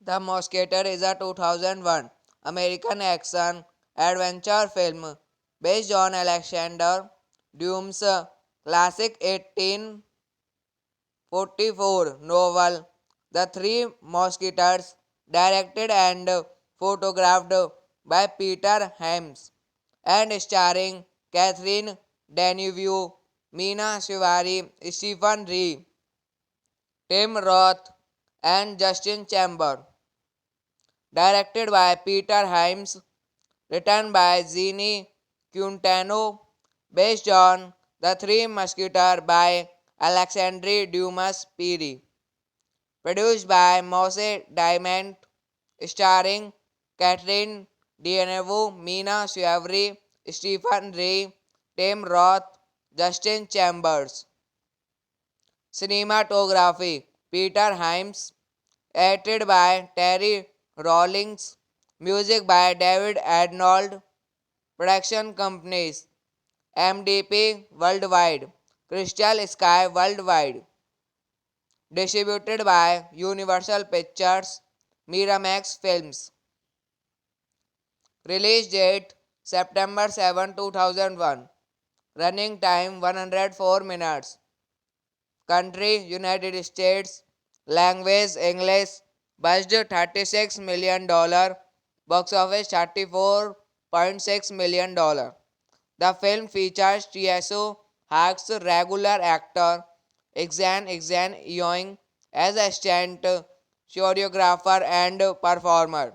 The Mosqueter is a 2001 American action adventure film based on Alexander Dumas' classic 1844 novel The Three Musketeers, directed and photographed by Peter Hyams and starring Catherine Deneuve, Mina Shivari, Stephen Rea, Tim Roth, and Justin Chamber. Directed by Peter Hyams, written by Jeannie Quintano, based on The Three Musketeers by Alexandre Dumas Piri. Produced by Mose Diamond, starring Catherine Deneuve, Mina Suavri, Stephen Ray, Tim Roth, Justin Chambers. Cinematography Peter Hyams, edited by Terry Rawlings, music by David Arnold, production companies MDP Worldwide, Crystal Sky Worldwide, distributed by Universal Pictures, Miramax Films. Release date September 7, 2001. Running time 104 minutes. Country United States. Language English. Budget $36 million. Box office $34.6 million. The film features Tieso Hark's regular actor Exan Yoing as a stunt choreographer and performer.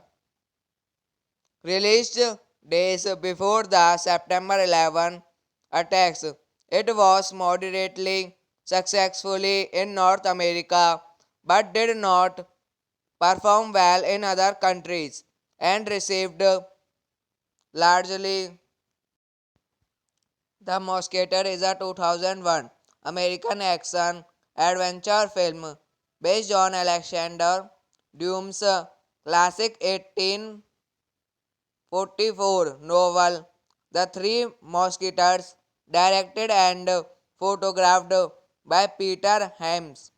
Released days before the September 11 attacks, it was moderately successful in North America but did not perform well in other countries and received largely. The Mosqueter is a 2001 American action adventure film based on Alexander Dumas' classic 1844 novel The Three Musketeers, directed and photographed by Peter Hyams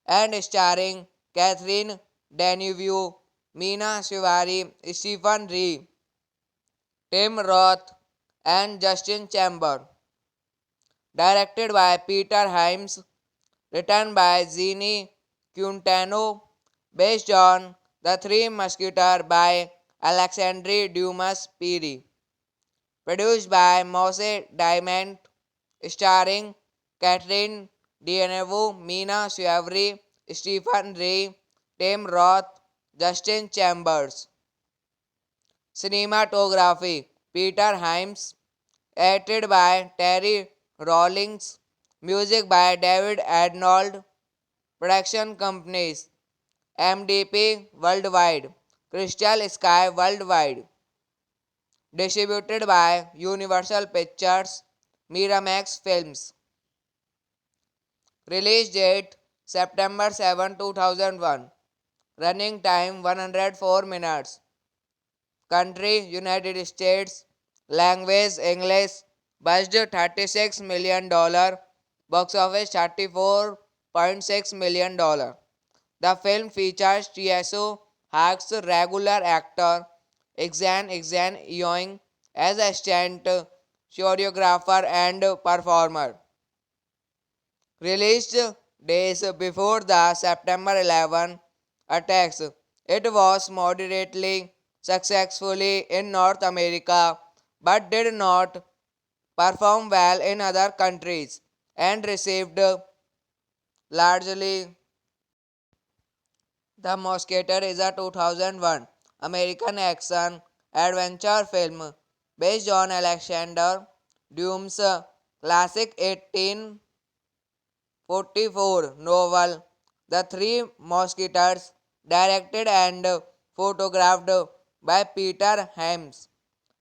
and starring Catherine Deneuve, Mina Shivari, Stephen Rea, Tim Roth, and Justin Chamber. Directed by Peter Hyams, written by Jeannie Quintano, based on The Three Musketeers by Alexandre Dumas Piri. Produced by Mose Diamond, starring Catherine Deneuve, Mina Suavre, Stephen Ray, Tim Roth, Justin Chambers. Cinematography Peter Hyams. Edited by Terry Rawlings. Music by David Arnold. Production companies MDP Worldwide, Crystal Sky Worldwide. Distributed by Universal Pictures, Miramax Films. Release date September 7, 2001. Running time 104 minutes. Country United States. Language English. Budget $36 million. Box office $34.6 million. The film features Tieso Hack's regular actor Exan Yoing as a stunt choreographer and performer. Released days before the September 11 attacks, it was moderately successful in North America but did not perform well in other countries and received largely. The Mosquito is a 2001 American action adventure film based on Alexander Dumas' classic 1844 novel The Three Musketeers, directed and photographed by Peter Hyams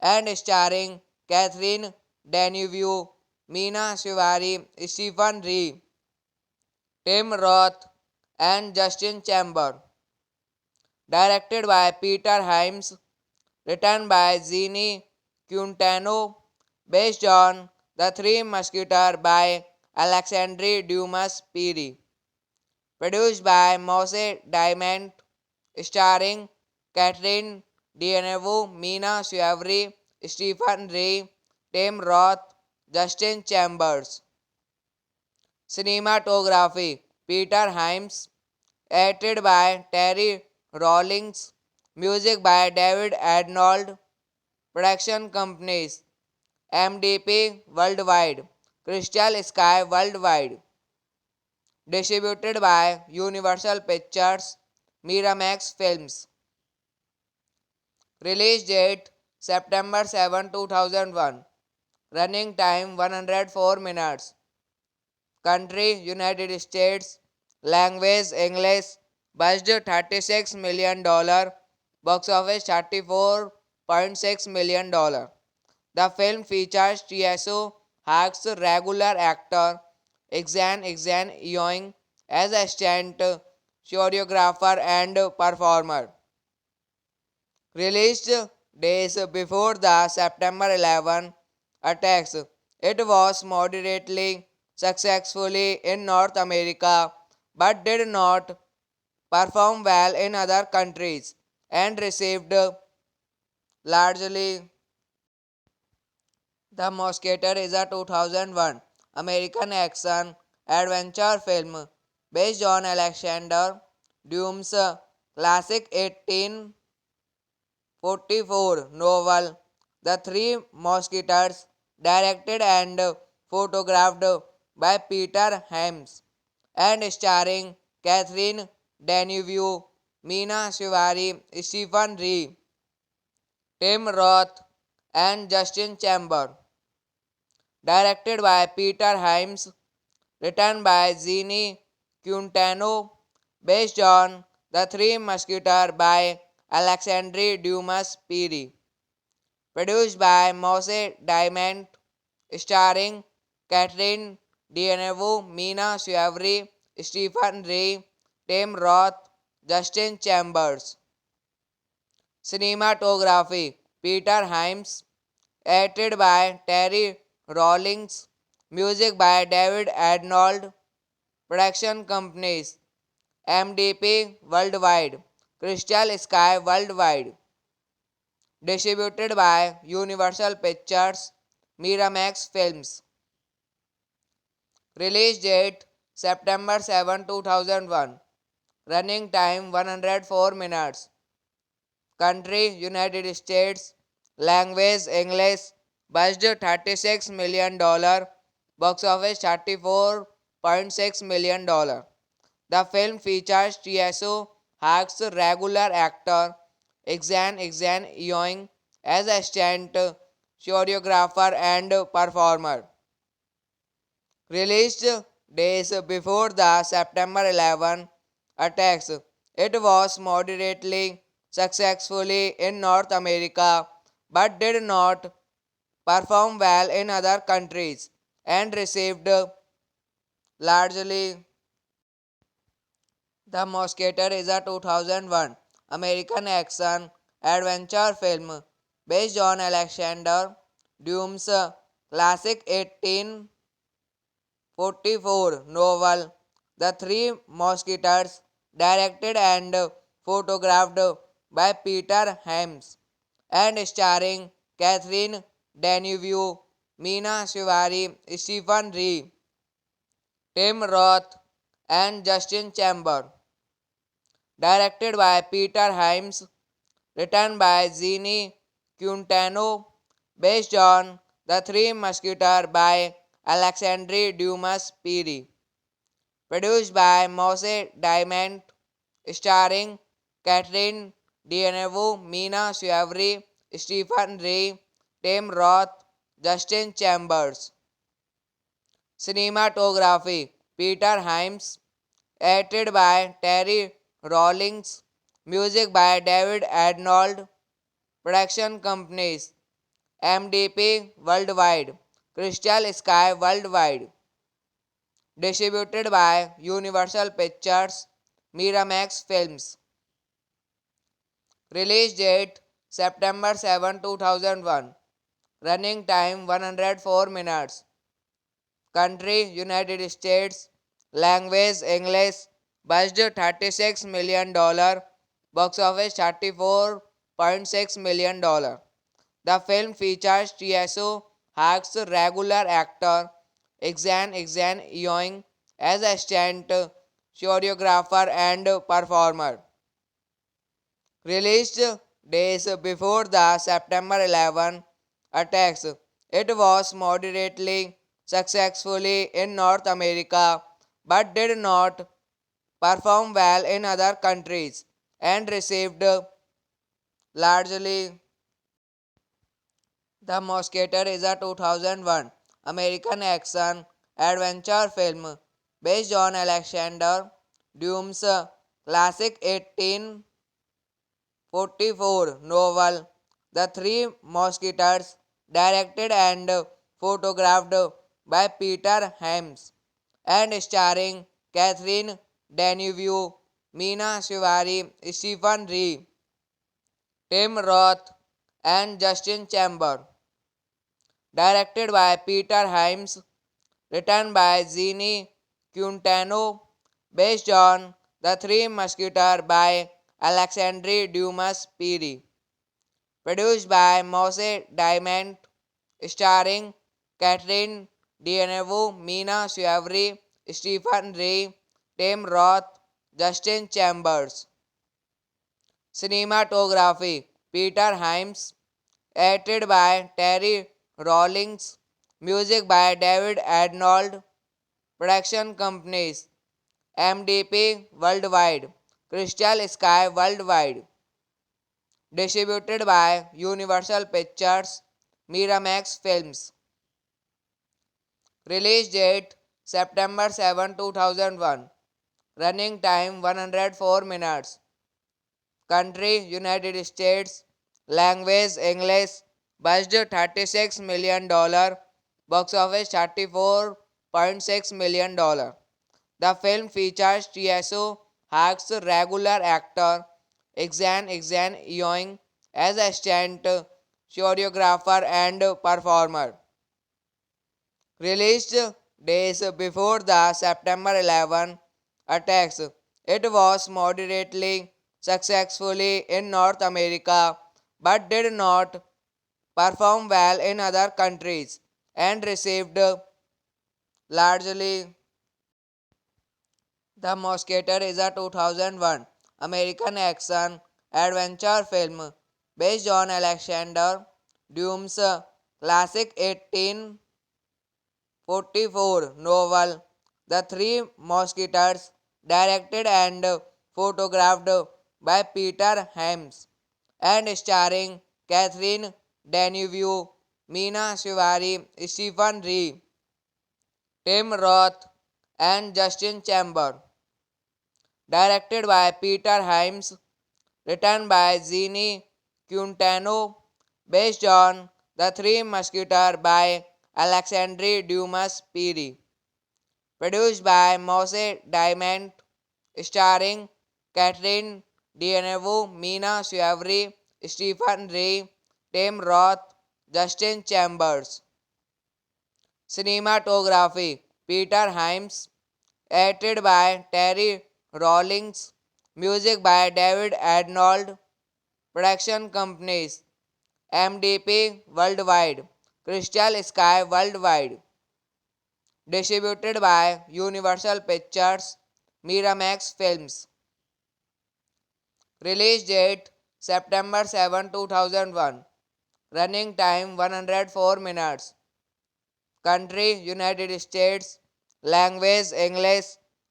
and starring Catherine Deneuve, Mina Suvari, Stephen Rea, Tim Roth, and Justin Chambers. Directed by Peter Hyams, written by Jeannie Quintano, based on The Three Musketeers by Alexandre Dumas Piri. Produced by Mose Diamond, starring Catherine Deneuve, Mina Suavre, Stephen Ray, Tim Roth, Justin Chambers. Cinematography Peter Hyams. Edited by Terry Rawlings. Music by David Arnold. Production companies MDP Worldwide, Crystal Sky Worldwide. Distributed by Universal Pictures, Miramax Films. Release date September 7, 2001. Running time 104 minutes. Country United States. Language English. Budget $36 million. Box office $34.6 million. The film features Tieso Hack's regular actor Exan Yoing as a stunt choreographer and performer. Released days before the September 11 attacks, it was moderately successful in North America but did not perform well in other countries and received largely. The Mosquito is a 2001 American action adventure film based on Alexander Dumas' classic 1844 novel The Three Musketeers, directed and photographed by Peter Hyams and starring Catherine Deneuve, Mina Suvari, Stephen Rea, Tim Roth, and Justin Chambers. Directed by Peter Hyams, written by Jeannie Quintano, based on The Three Musketeers by Alexandre Dumas Piri. Produced by Mose Diamond, starring Catherine Deneuve, Mina Suavre, Stephen Ray, Tim Roth, Justin Chambers. Cinematography Peter Hyams. Edited by Terry Rawlings. Music by David Arnold. Production companies MDP Worldwide, Crystal Sky Worldwide. Distributed by Universal Pictures, Miramax Films. Release date September 7, 2001. Running time 104 minutes. Country United States. Language English. Budget $36 million. Box office $34.6 million. The film features Tieso Hack's regular actor Exan Yoing as a stunt choreographer and performer. Released days before the September 11 attacks, it was moderately successfully in North America but did not perform well in other countries and received largely. The Mosquito is a 2001 American action adventure film based on Alexander Dumas' classic 1844 novel The Three Musketeers, directed and photographed by Peter Hyams and starring Catherine Deneuve, Mina Shivari, Stephen Rea, Tim Roth, and Justin Chamber. Directed by Peter Hyams, written by Ginny Quintano, based on The Three Musketeers by Alexandre Dumas Piri. Produced by Mose Diamond, starring Catherine Deneuve, Mina Shivari, Stephen Rea, Tim Roth, Justin Chambers. Cinematography Peter Hyams, edited by Terry Rawlings, music by David Arnold, production companies MDP Worldwide, Crystal Sky Worldwide, distributed by Universal Pictures, Miramax Films. Release date September 7, 2001. Running time 104 minutes. Country United States. Language English. Budget $36 million. Box office $34.6 million. The film features Tieso Hack's regular actor Exan Yoing as a stunt choreographer and performer. Released days before the September 11 attacks, it was moderately successfully in North America but did not perform well in other countries and received largely. The Mosquito is a 2001 American action adventure film based on Alexander Dumas' classic 1844 novel The Three Musketeers, directed and photographed by Peter Hyams and starring Catherine Deneuve, Mina Shivari, Stephen Rea, Tim Roth, and Justin Chamber. Directed by Peter Hyams, written by Ginny Quintano, based on The Three Musketeers by Alexandre Dumas Piri. Produced by Mose Diamond, starring Catherine Deneuve, Mina Shivari, Stephen Rea, Tim Roth, Justin Chambers. Cinematography Peter Hyams, edited by Terry Rawlings, music by David Arnold, production companies MDP Worldwide, Crystal Sky Worldwide, distributed by Universal Pictures, Miramax Films. Release date September 7, 2001. Running time 104 minutes. Country United States. Language English. Budget $36 million. Box office $34.6 million. The film features Tieso Hack's regular actor Exan Yoing as a stunt choreographer and performer. Released days before the September 11 attacks, it was moderately successfully in North America but did not perform well in other countries and received largely. The Mosquito is a 2001 American action adventure film based on Alexander Dumas' classic 1844 novel The Three Musketeers, directed and photographed by Peter Hyams, and starring Catherine Deneuve, Meena Shivari, Stephen Rea, Tim Roth, and Justin Chamber. Directed by Peter Hyams, written by Jeannie Quintano, based on The Three Musketeers by Alexandre Dumas Piri. Produced by Mose Diamond, starring Catherine Deneuve, Meena Shivari, Stephen Rea, Tim Roth, Justin Chambers. Cinematography Peter Hyams, edited by Terry Rawlings, music by David Arnold, production companies MDP Worldwide, Crystal Sky Worldwide, distributed by Universal Pictures, Miramax Films. Release date September 7, 2001. Running time 104 minutes. Country United States. Language English.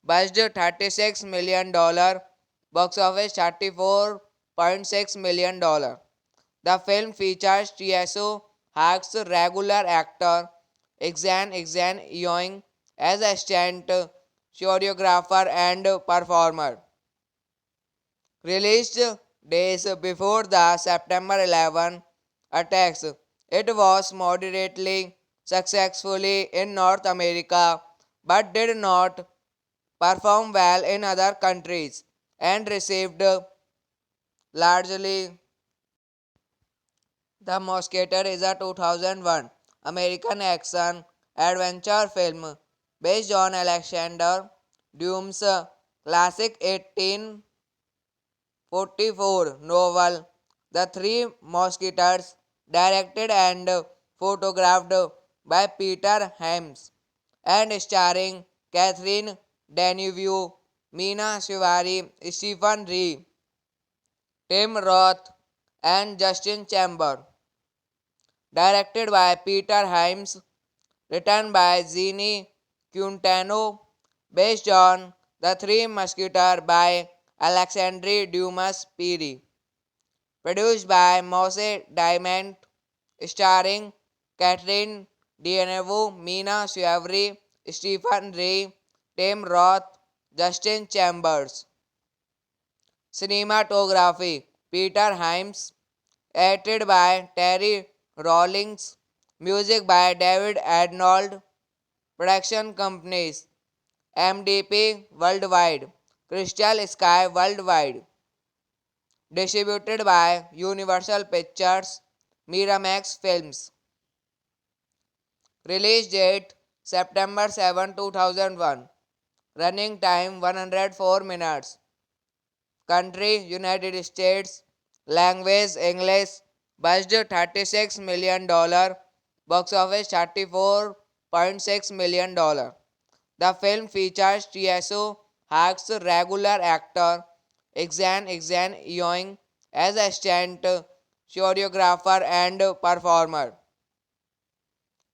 Budget $36 million. Box office $34.6 million. The film features Tieso Hark's regular actor Exan Yoing as a stunt choreographer and performer. Released days before the September 11 attacks, it was moderately successful in North America but did not perform well in other countries and received largely. The Mosquito is a 2001 American action adventure film based on Alexander Dumas' classic 1844 novel The Three Musketeers, directed and photographed by Peter Hyams, and starring Catherine Deneuve, Meena Shivari, Stephen Rea, Tim Roth, and Justin Chamber. Directed by Peter Hyams, written by Jeannie Quintano, based on The Three Musketeers by Alexandre Dumas Piri. Produced by Mose Diamond, starring Catherine Deneuve, Meena Shivari, Stephen Rea, Tim Roth, Justin Chambers. Cinematography Peter Hyams, edited by Terry Rawlings, music by David Arnold, production companies MDP Worldwide, Crystal Sky Worldwide, distributed by Universal Pictures, Miramax Films. Release date September 7, 2001. Running time 104 minutes. Country United States. Language English. Budget $36 million. Box office $34.6 million. The film features Tieso Hark's regular actor Exan Yoing as a stunt choreographer and performer.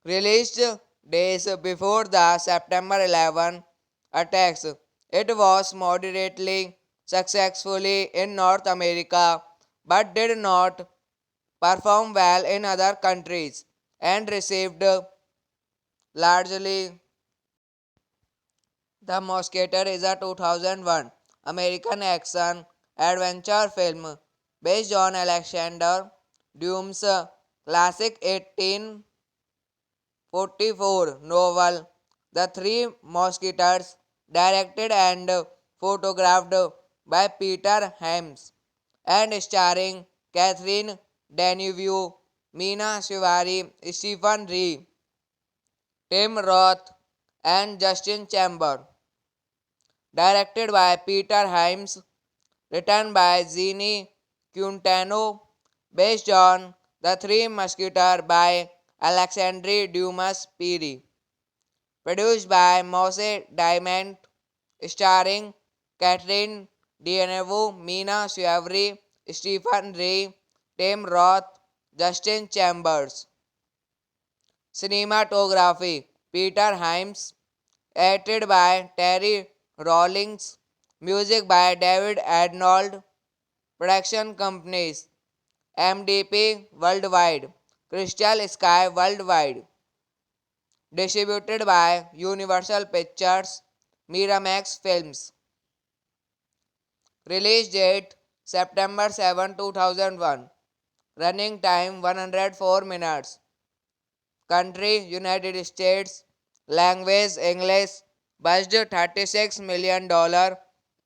Released days before the September 11 attacks, it was moderately successful in North America but did not perform well in other countries and received largely. The Mosquito is a 2001 American action adventure film based on Alexander Dumas' classic 1844 novel The Three Musketeers, directed and photographed by Peter Hyams, and starring Catherine Deneuve, Meena Shivari, Stephen Rea, Tim Roth, and Justin Chamber. Directed by Peter Hyams, written by Jeannie Quintano, based on The Three Musketeers by Alexandre Dumas Piri. Produced by Mose Diamond, starring Catherine Deneuve, Meena Shivari, Stephen Ray, Tim Roth, Justin Chambers. Cinematography Peter Hyams, edited by Terry Rawlings, music by David Arnold, production companies MDP Worldwide, Crystal Sky Worldwide, distributed by Universal Pictures, Miramax Films. Release date September 7, 2001. Running time 104 minutes. Country United States. Language English. Budget $36 million.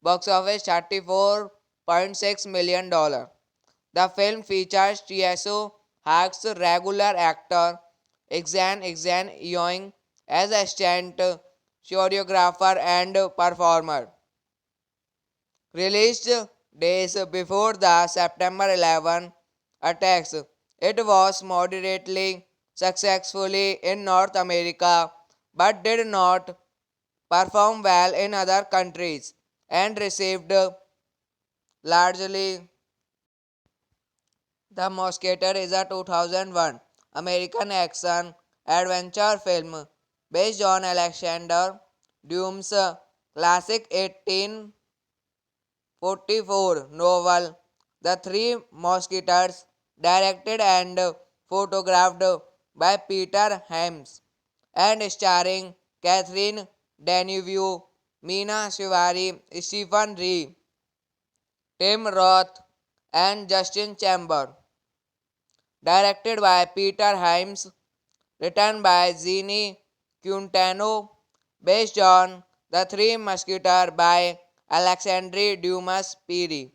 Box office $34.6 million. The film features Tieso Hark's regular actor Exan Yoing as a stunt choreographer and performer. Released days before the September 11 attacks, it was moderately successful in North America but did not perform well in other countries and received largely. The Mosquito is a 2001 American action adventure film based on Alexander Dumas' classic 1844 novel The Three Musketeers, directed and photographed by Peter Hyams and starring Catherine Deneuve, Mina Shivari, Stephen Rea, Tim Roth, and Justin Chambers. Directed by Peter Hyams, written by Jeannie Quintano, based on The Three Musketeers by Alexandre Dumas Piri.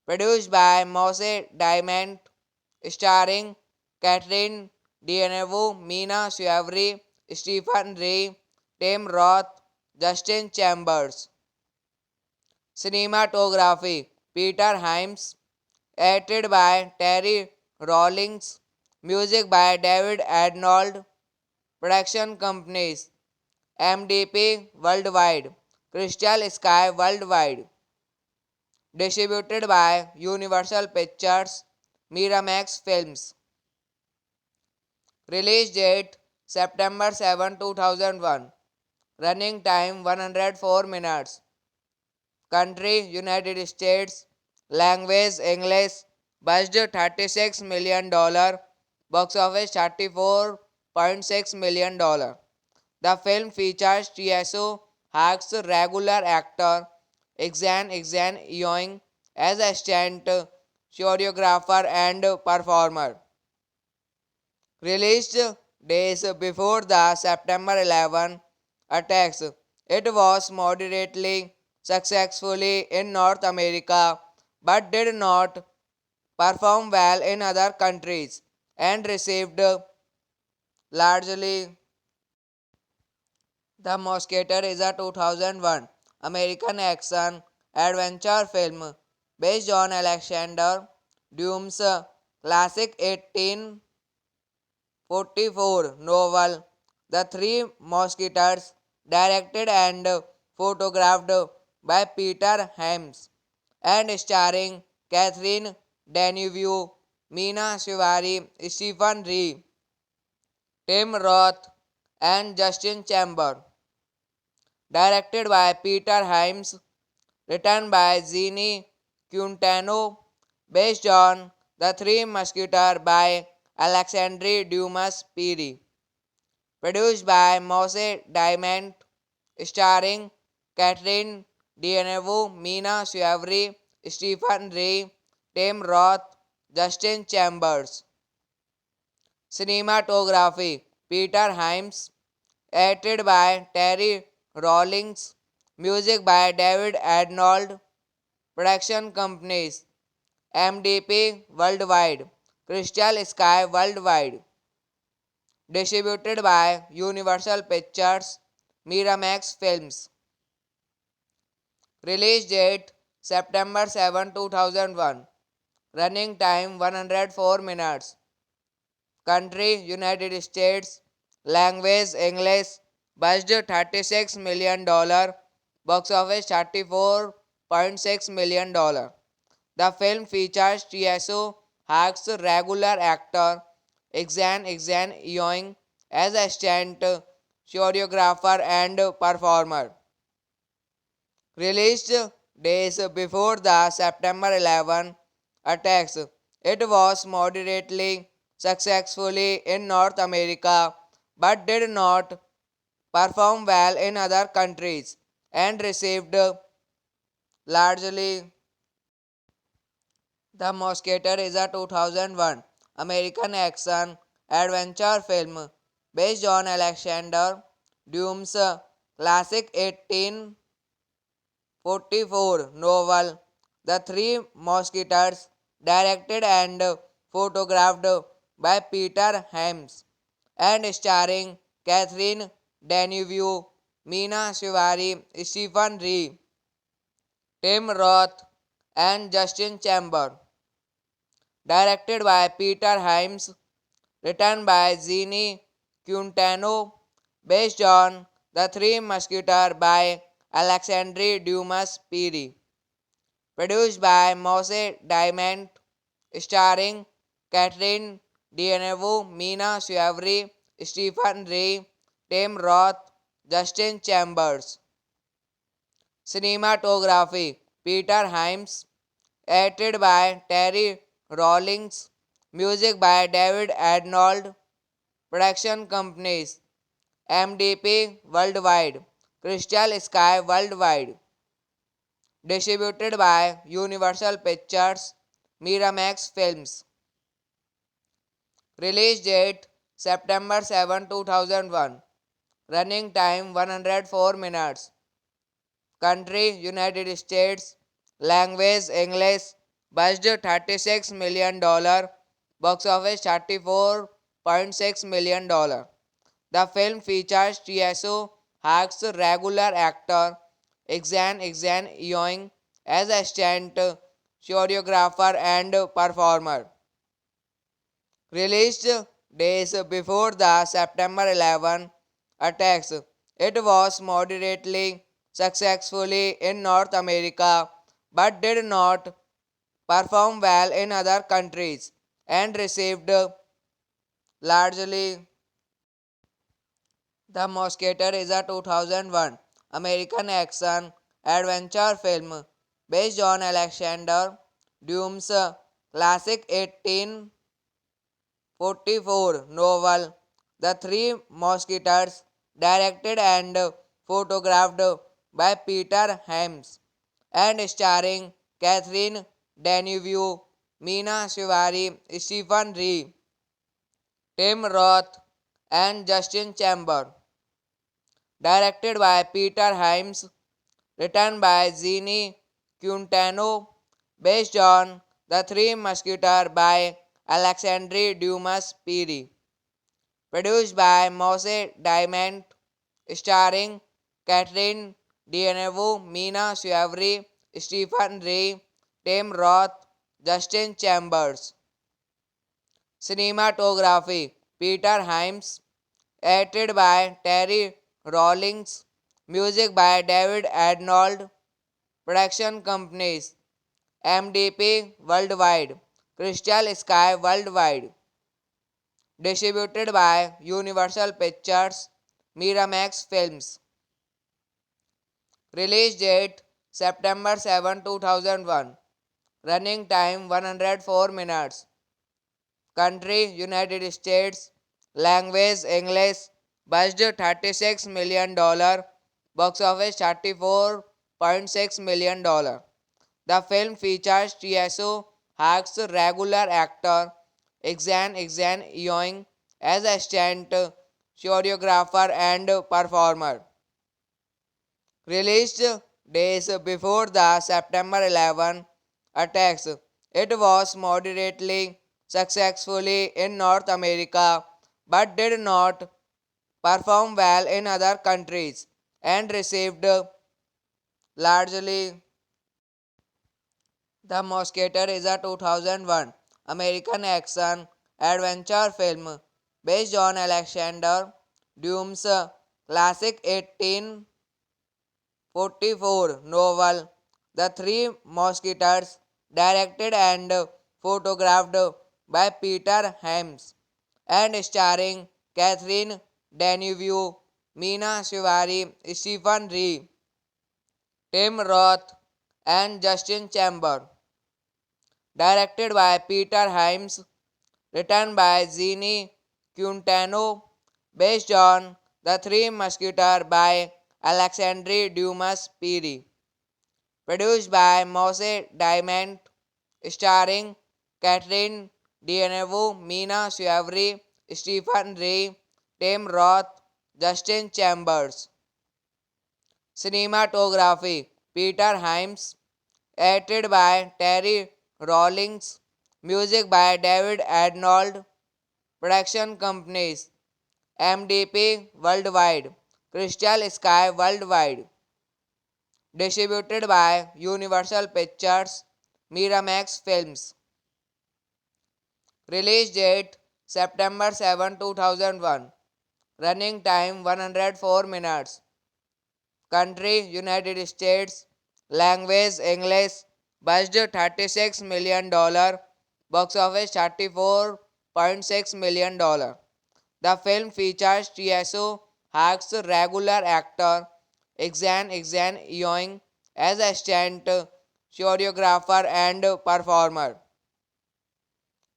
Produced by Mose Diamond, starring Catherine Deneuve, Mina Shivari, Stephen Rea, Tim Roth, Justin Chambers. Cinematography Peter Hyams, edited by Terry Rawlings, music by David Arnold, production companies MDP Worldwide, Crystal Sky Worldwide, distributed by Universal Pictures, Miramax Films. Release date September 7, 2001. Running time 104 minutes. Country United States. Language English. Budget $36 million. Box office $34.6 million. The film features Tieso Hark's regular actor Exan Yoing as a stunt choreographer and performer. Released days before the September 11 attacks, it was moderately successful in North America but did not perform well in other countries and received largely. The Mosquito is a 2001 American action adventure film based on Alexander Dumas' classic 1844 novel The Three Musketeers, directed and photographed by Peter Hyams and starring Catherine Deneuve, Mina Shivari, Stephen Rea, Tim Roth, and Justin Chambers. Directed by Peter Hyams, written by Jeannie Quintano, based on The Three Musketeers by Alexandre Dumas Piri. Produced by Mose Diamond, starring Catherine Deneuve, Mina Shivari, Stephen Rea, Tim Roth, Justin Chambers. Cinematography Peter Hyams, edited by Terry Rawlings, music by David Arnold, production companies MDP Worldwide, Crystal Sky Worldwide, distributed by Universal Pictures, Miramax Films. Release date September 7, 2001. Running time 104 minutes. Country United States. Language English. Budget $36 million. Box office $34.6 million. The film features Tieso Hack's regular actor Exan Yoing as a stunt choreographer and performer. Released days before the September 11 attacks, it was moderately successful in North America but did not perform well in other countries and received largely. The Mosquito is a 2001 American action adventure film based on Alexander Dumas' classic 1844 novel The Three Musketeers, directed and photographed by Peter Hyams and starring Catherine Deneuve, Mina Shivari, Stephen Rea, Tim Roth, and Justin Chamber. Directed by Peter Hyams, written by Zini Quintano, based on The Three Musketeers by Alexandre Dumas Piri. Produced by Mose Diamond, starring Catherine Deneuve, Mina Shiavri, Stephen Rea, Tim Roth, Justin Chambers. Cinematography Peter Hyams, edited by Terry Rawlings, music by David Arnold, production companies MDP Worldwide, Crystal Sky Worldwide, distributed by Universal Pictures, Miramax Films. Release date September 7, 2001. Running time 104 minutes. Country United States. Language English. Budget $36 million. Box office $34.6 million. The film features Tieso Hack's regular actor Exan Yoing as a stunt choreographer and performer. Released days before the September 11 attacks, it was moderately successful in North America but did not perform well in other countries and received largely. The Mosquito is a 2001 American action adventure film based on Alexander Dumas' classic 1844 novel The Three Musketeers, directed and photographed by Peter Hyams and starring Catherine Deneuve, Mina Shivari, Stephen Rea, Tim Roth, and Justin Chamber. Directed by Peter Hyams, written by Zini Quintano, based on The Three Musketeers by Alexandre Dumas Piri. Produced by Mose Diamond, starring Catherine Deneuve, Mina Shiavri, Stephen Rea, Tim Roth, Justin Chambers. Cinematography Peter Hyams, edited by Terry Rawlings, music by David Arnold, production companies MDP Worldwide, Crystal Sky Worldwide, distributed by Universal Pictures, Miramax Films. Release date September 7, 2001. Running time 104 minutes. Country United States. Language English. Budget $36 million. Box office $34.6 million. The film features Tieso Hack's regular actor Exan Yoing as a stunt choreographer and performer. Released days before the September 11 attacks, it was moderately successful in North America but did not perform well in other countries and received largely. The Mosquito is a 2001 American action adventure film based on Alexander Dumas' classic 1844 novel The Three Musketeers, directed and photographed by Peter Hyams, and starring Catherine Deneuve, Meena Shivari, Stephen Rea, Tim Roth, and Justin Chamber. Directed by Peter Hyams, written by Zini Quintano, based on The Three Musketeers by Alexandre Dumas Piri. Produced by Mose Diamond, starring Catherine Deneuve, Meena Shivari, Stephen Rea, Tim Roth, Justin Chambers. Cinematography Peter Hyams, edited by Terry Rawlings, music by David Arnold, production companies MDP Worldwide, Crystal Sky Worldwide, distributed by Universal Pictures, Miramax Films. Release date September 7, 2001. Running time 104 minutes. Country United States. Language English. Budget $36 million. Box office $34.6 million. The film features Tieso Hark's regular actor Exan Yoing as a stunt choreographer and performer.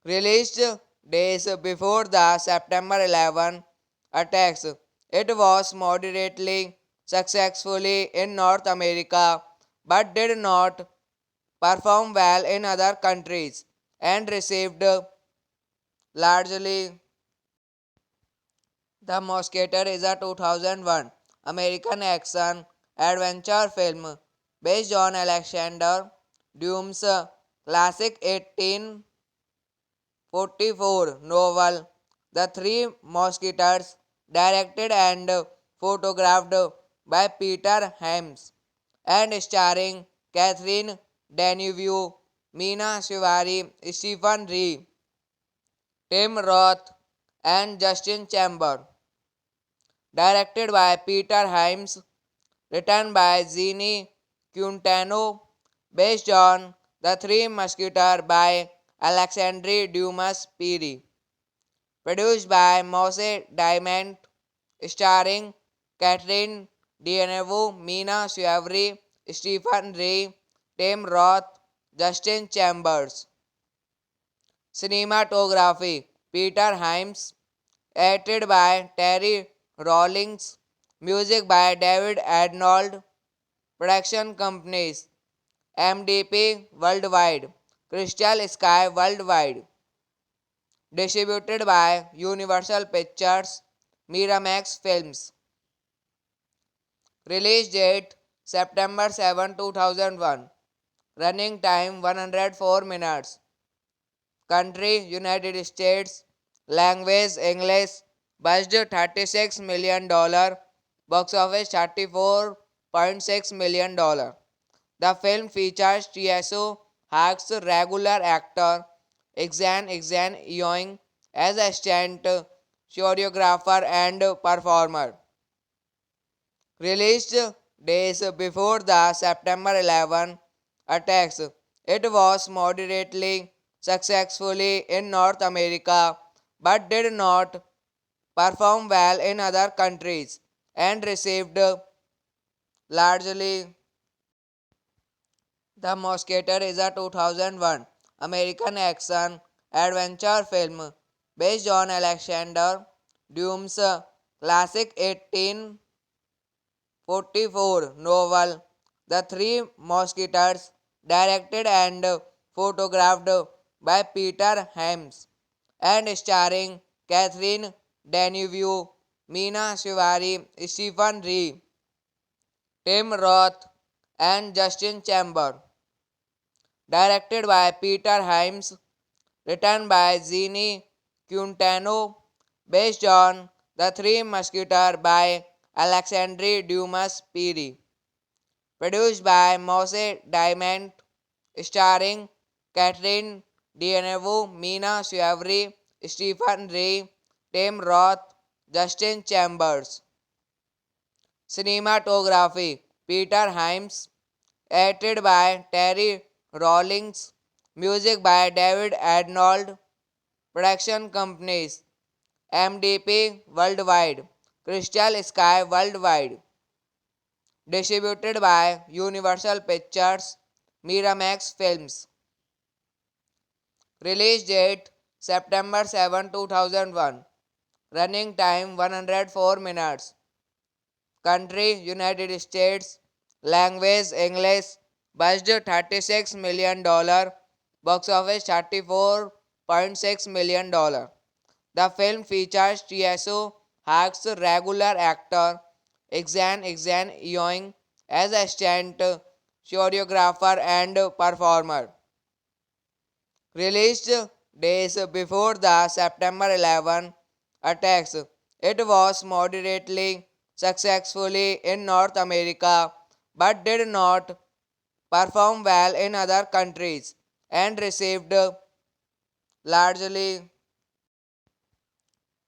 Released days before the September 11 attacks, it was moderately successful in North America but did not perform well in other countries and received largely. The Mosquito is a 2001 American action adventure film based on Alexander Dumas' classic 1844 novel The Three Musketeers, directed and photographed by Peter Hyams, and starring Catherine Deneuve, Meena Shivari, Stephen Rea, Tim Roth, and Justin Chamber. Directed by Peter Hyams, written by Zini Quintano, based on The Three Musketeers by Alexandre Dumas Piri. Produced by Mose Diamond, starring Catherine Deneuve, Meena Shivari, Stephen Rea, Tim Roth, Justin Chambers. Cinematography Peter Hyams, edited by Terry Rawlings, music by David Arnold, production companies MDP Worldwide, Crystal Sky Worldwide, distributed by Universal Pictures, Miramax Films. Release date September 7, 2001. Running time 104 minutes. Country United States. Language English. Budget $36 million. Box office $34.6 million. The film features Tieso Hark's regular actor Exan Yoing as a stunt choreographer and performer. Released days before the September 11 attacks, it was moderately successful in North America but did not perform well in other countries and received largely. The Mosquito is a 2001 American action adventure film based on Alexander Dumas' classic 1844 novel The Three Musketeers, directed and photographed by Peter Hyams, and starring Catherine Deneuve, Meena Shivari, Stephen Rea, Tim Roth, and Justin Chamber. Directed by Peter Hyams, written by Zini Quintano, based on The Three Musketeers by Alexandre Dumas Piri. Produced by Mose Diamond, starring Catherine Deneuve, Meena Shivari, Stephen Rea, Tim Roth, Justin Chambers. Cinematography Peter Hyams, edited by Terry Rawlings, Music by David Arnold. Production companies MDP Worldwide, Crystal Sky Worldwide. Distributed by Universal Pictures, Miramax Films. Release date September 7, 2001. Running time 104 minutes. Country United States. Language English. Budget $36 million. Box office $34.6 million. The film features Tieso Hack's regular actor Exan Yoing as a stunt choreographer and performer. Released days before the September 11 attacks, it was moderately successfully in North America but did not perform well in other countries and received largely.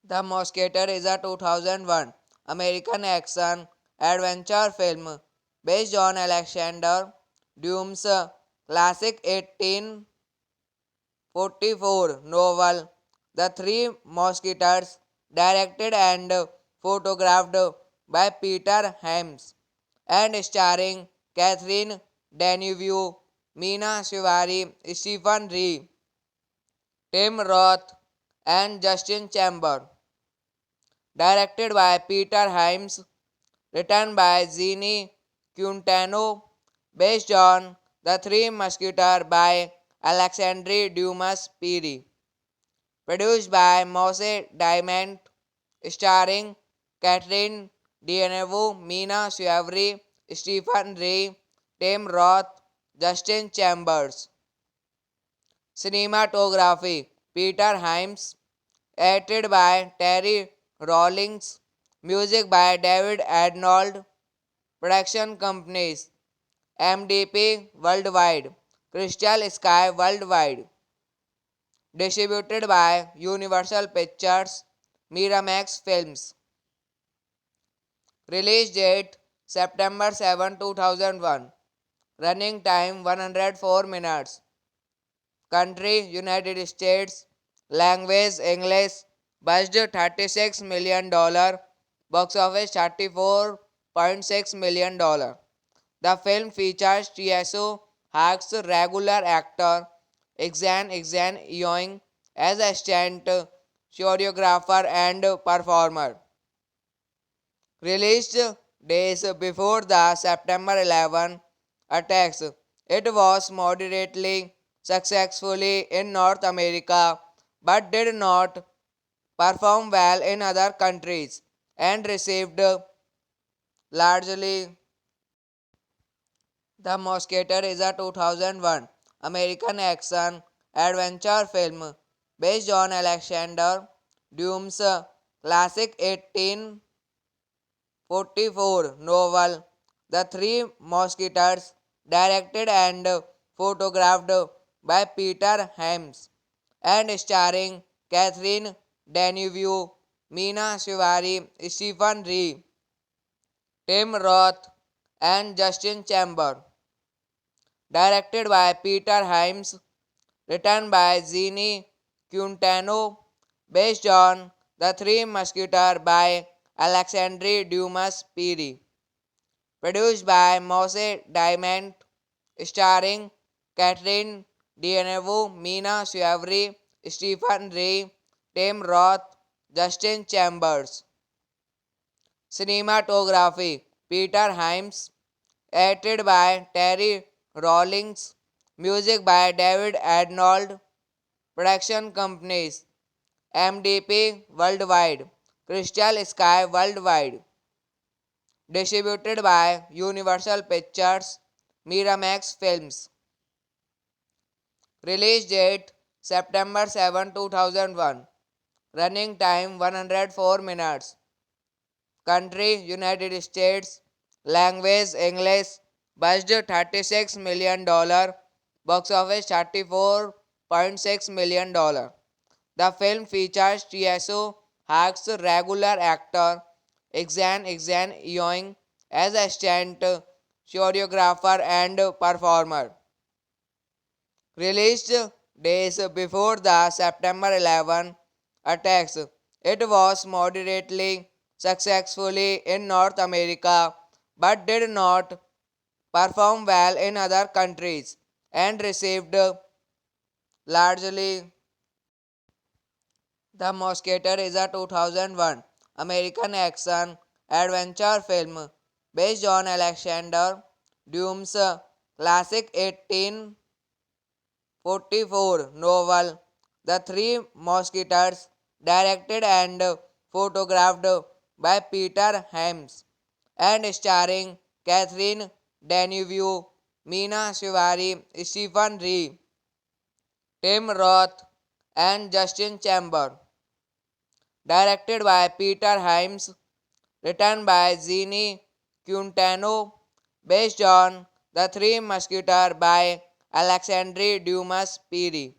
The Mosquito is a 2001 American action adventure film based on Alexander Dumas' classic 1844 novel The Three Musketeers, directed and photographed by Peter Hyams and starring Catherine Deneuve, Mina Shivari, Stephen Rea, Tim Roth, and Justin Chamber. Directed by Peter Hyams, written by Ginny Quintano, based on The Three Musketeers by Alexandre Dumas Piri. Produced by Mose Diamond, starring Catherine Deneuve, Mina Shivari, Stephen Rea, Tim Roth, Justin Chambers. Cinematography Peter Hyams, edited by Terry Rawlings, music by David Arnold, production companies MDP Worldwide, Crystal Sky Worldwide. Distributed by Universal Pictures, Miramax Films. Release date September 7, 2001. Running time 104 minutes. Country United States. Language English. Budget $36 million. Box office $34.6 million. The film features Tieso Hack's regular actor Exan Yoing as a stunt choreographer and performer. Released days before the September 11 attacks, it was moderately successfully in North America but did not perform well in other countries and received largely. The Mosquito is a 2001 American action adventure film based on Alexander Dumas' classic 1844 novel The Three Musketeers, directed and photographed by Peter Hyams and starring Catherine Deneuve, Mina Shivari, Stephen Rea, Tim Roth, and Justin Chamber. Directed by Peter Hyams, written by Ginny Quintano, based on The Three Musketeers by Alexandre Dumas Piri. Produced by Mose Diamond, starring Catherine Deneuve, Mina Shivari, Stephen Rea, Tim Roth, Justin Chambers. Cinematography Peter Hyams, edited by Terry Rawlings, music by David Arnold, production companies MDP Worldwide, Crystal Sky Worldwide. Distributed by Universal Pictures, Miramax Films. Release date September 7, 2001. Running time 104 minutes. Country United States. Language English. Budget $36 million. Box office $34.6 million. The film features Tieso Hack's regular actor Exan Yoing as a stunt choreographer and performer. Released days before the September 11 attacks, it was moderately successfully in North America but did not perform well in other countries and received largely. The Mosquito is a 2001 American action adventure film based on Alexander Dumas' classic 1844 novel The Three Musketeers, directed and photographed by Peter Hyams and starring Catherine Deneuve, Mina Shivari, Stephen Rea, Tim Roth, and Justin Chamber. Directed by Peter Hyams, written by Zini Quintano, based on The Three Musketeers by Alexandre Dumas Piri.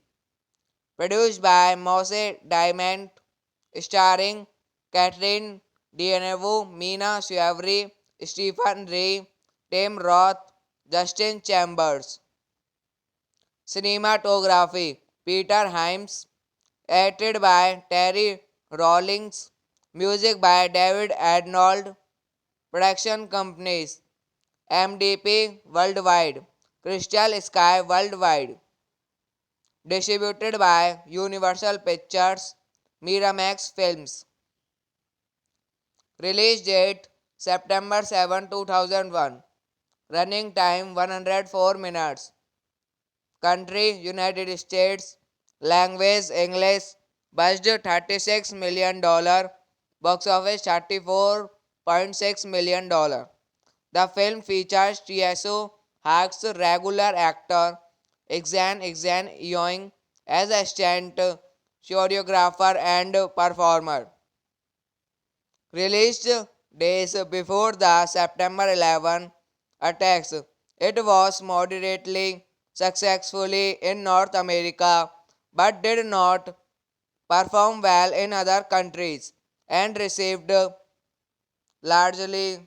Produced by Mose Diamond, starring Catherine Deneuve, Mina Shivari, Stephen Rea, Tim Roth, Justin Chambers. Cinematography Peter Hyams, edited by Terry Rawlings, music by David Arnold, production companies MDP Worldwide, Crystal Sky Worldwide, distributed by Universal Pictures, Miramax Films. Release date September 7, 2001. Running time 104 minutes. Country United States. Language English. Budget $36 million. Box office $34.6 million. The film features Tieso Hark's regular actor Exan Yoing as a stunt choreographer and performer. Released days before the September 11 attacks, it was moderately successfully in North America but did not perform well in other countries and received largely.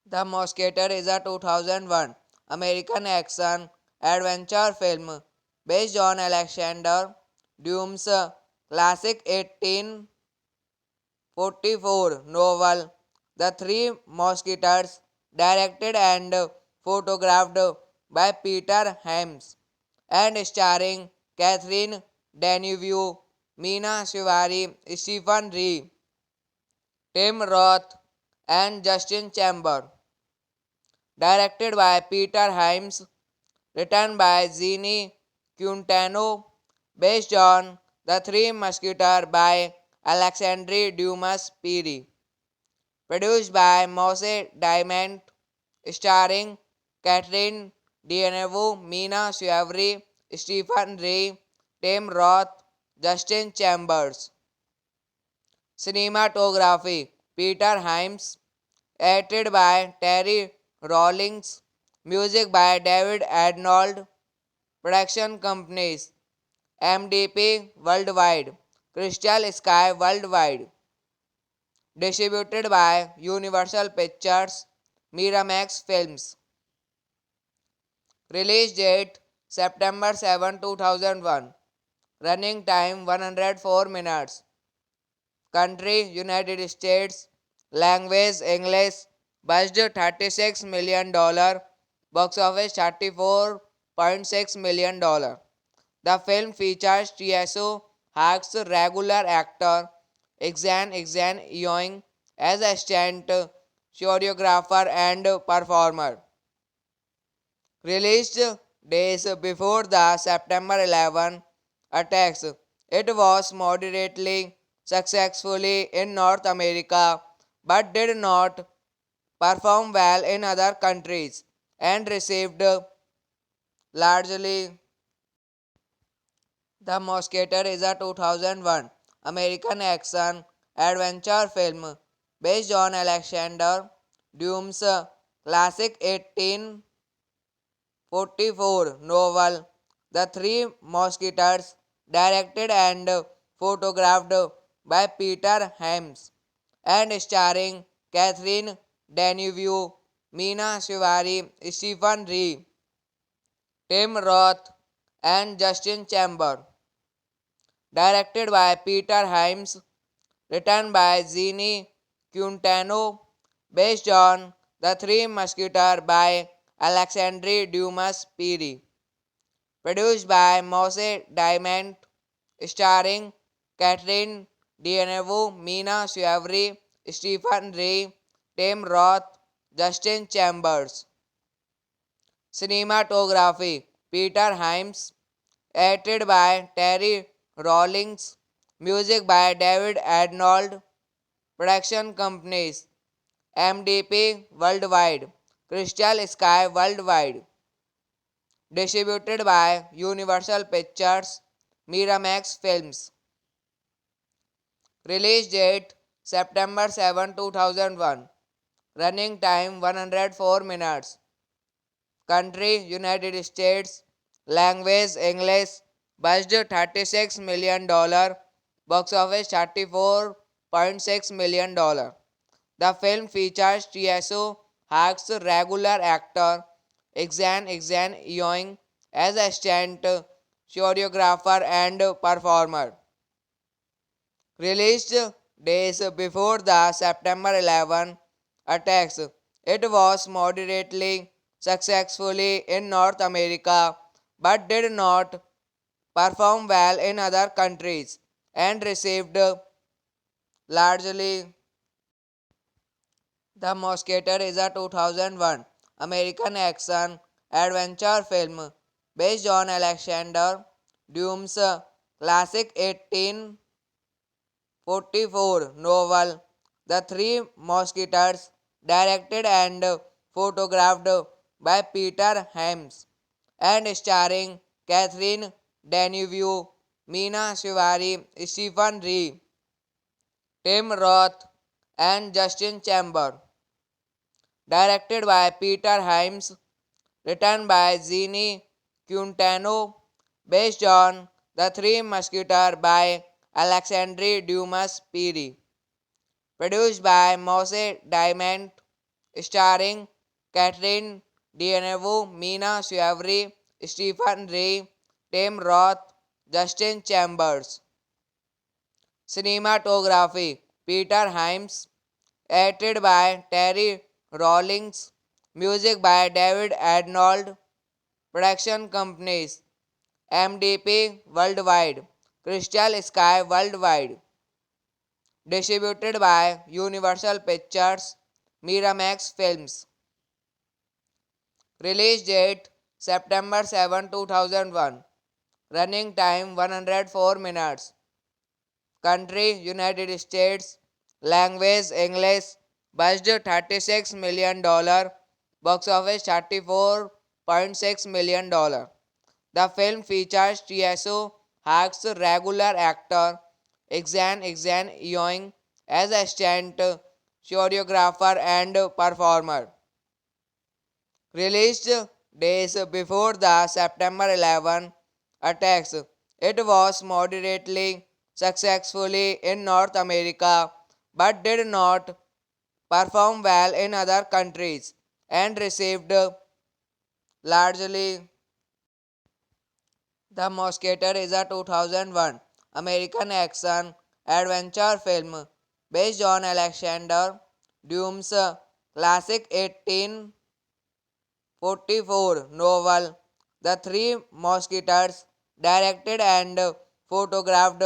The Mosquito is a 2001 American action adventure film based on Alexander Dumas' classic 1844 novel The Three Musketeers, directed and photographed by Peter Hyams and starring Catherine Deneuve, Mina Shivari, Stephen Rea, Tim Roth, and Justin Chamber. Directed by Peter Hyams, written by Zini Quintano, based on The Three Musketeers by Alexandre Dumas Piri. Produced by Mose Diamond, starring Catherine Deneuve, Mina Shivari, Stephen Rea, Tim Roth, Justin Chambers. Cinematography Peter Hyams, edited by Terry Rawlings, music by David Arnold, production companies MDP Worldwide, Crystal Sky Worldwide, distributed by Universal Pictures, Miramax Films. Release date September 7, 2001. Running time 104 minutes. Country United States. Language English. Budget $36 million. Box office $34.6 million. The film features Tieso Hark's regular actor Exan Yoing as a stunt choreographer and performer. Released days before the September 11 attacks, it was moderately successfully in North America but did not perform well in other countries and received largely. The Mosquito is a 2001 American action adventure film based on Alexander Dumas' classic 1844 novel The Three Musketeers, directed and photographed by Peter Hyams and starring Catherine Deneuve, Mina Shivari, Stephen Rea, Tim Roth, and Justin Chamber. Directed by Peter Hyams, written by Zini Quintano, based on The Three Musketeers by Alexandre Dumas Piri. Produced by Mose Diamond, starring Catherine Deneuve, Mina Suavri, Stephen Ray, Tim Roth, Justin Chambers. Cinematography Peter Hyams, edited by Terry Rawlings, music by David Arnold, production companies MDP Worldwide, Crystal Sky Worldwide, distributed by Universal Pictures, Miramax Films. Release date September 7, 2001. Running time 104 minutes. Country United States. Language English. Budget $36 million. Box office $34.6 million. The film features Tieso Hark's regular actor Exan Yoing as a stunt choreographer and performer. Released days before the September 11 attacks, it was moderately successful in North America but did not perform well in other countries and received largely. The Mosquito is a 2001 American action adventure film based on Alexander Dumas' classic 1844 novel The Three Musketeers, directed and photographed by Peter Hyams and starring Catherine Deneuve, Mina Shivari, Stephen Ray, Tim Roth, and Justin Chamber. Directed by Peter Hyams, written by Zini Quintano, based on The Three Musketeers by Alexandre Dumas Piri. Produced by Mose Diamond, starring Catherine Deneuve, Mina Suavri, Stephen Ray, Tim Roth, Justin Chambers. Cinematography Peter Hyams, edited by Terry Rawlings, music by David Arnold, production companies MDP Worldwide, Crystal Sky Worldwide, distributed by Universal Pictures, Miramax Films. Release date September 7, 2001. Running time 104 minutes. Country United States. Language English. Budget $36 million. Box office $34.6 million. The film features Tieso Hark's regular actor Exan Yoing as a stunt choreographer and performer. Released days before the September 11 attacks, it was moderately successful in North America but did not perform well in other countries and received largely. The Mosquito is a 2001 American action adventure film based on Alexander Dumas' classic 1844 novel The Three Musketeers, directed and photographed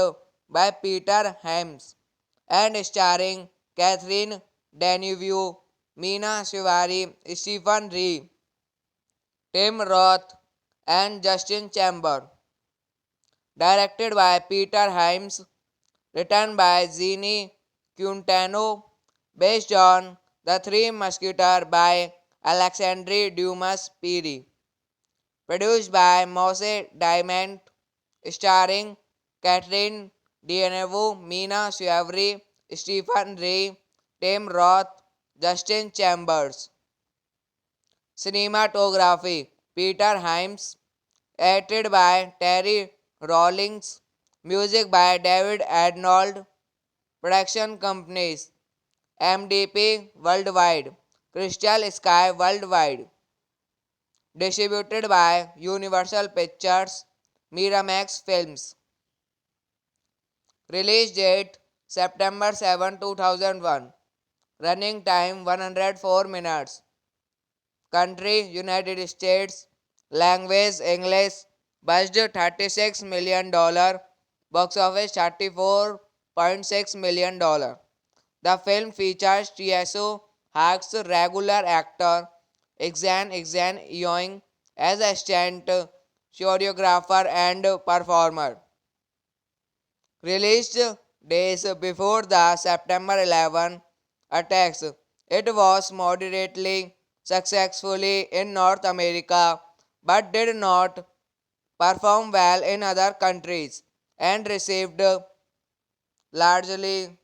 by Peter Hyams and starring Catherine Deneuve, Mina Shivari, Stephen Ray, Tim Roth, and Justin Chamber. Directed by Peter Hyams, written by Zini Quintano, based on The Three Musketeers by Alexandre Dumas Piri. Produced by Mose Diamond, starring Catherine Deneuve, Mina Suavri, Stephen Ray, Tim Roth, Justin Chambers. Cinematography Peter Hyams, edited by Terry Rawlings, music by David Arnold, production companies MDP Worldwide, Crystal Sky Worldwide, Distributed by Universal Pictures, Miramax Films. Release date September 7, 2001. Running time 104 minutes. Country United States. Language English. Budget $36 million. Box office $34.6 million. The film features TSO Hack's regular actor Exan Yoing as a stunt choreographer and performer. Released days before the September 11 attacks, it was moderately successful in North America but did not perform well in other countries and received largely.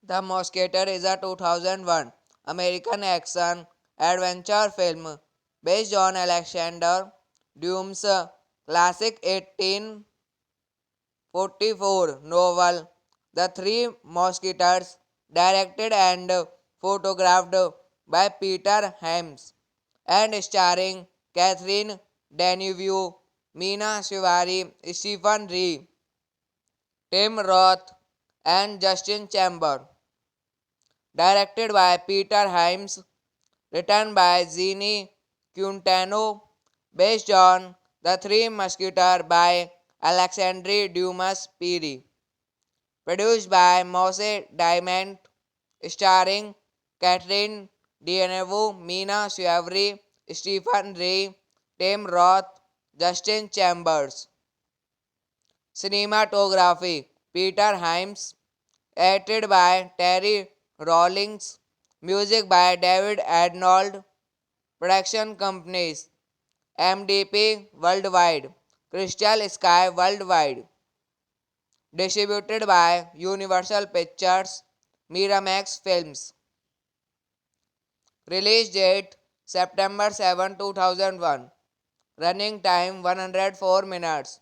The Mosquito is a 2001 American action adventure film based on Alexander Dumas' classic 1844 novel The Three Musketeers, directed and photographed by Peter Hyams and starring Catherine Deneuve, Mina Shivari, Stephen Rea, Tim Roth, and Justin Chamber. Directed by Peter Hyams, written by Jeannie Quintano, based on The Three Musketeers by Alexandre Dumas Piri. Produced by Mose Diamond, starring Catherine Deneuve, Mina Shivari, Stephen Rea, Tim Roth, Justin Chambers. Cinematography Peter Hyams, edited by Terry Rawlings, music by David Arnold, production companies MDP Worldwide, Crystal Sky Worldwide, distributed by Universal Pictures, Miramax Films. Release date September 7, 2001. Running time 104 minutes.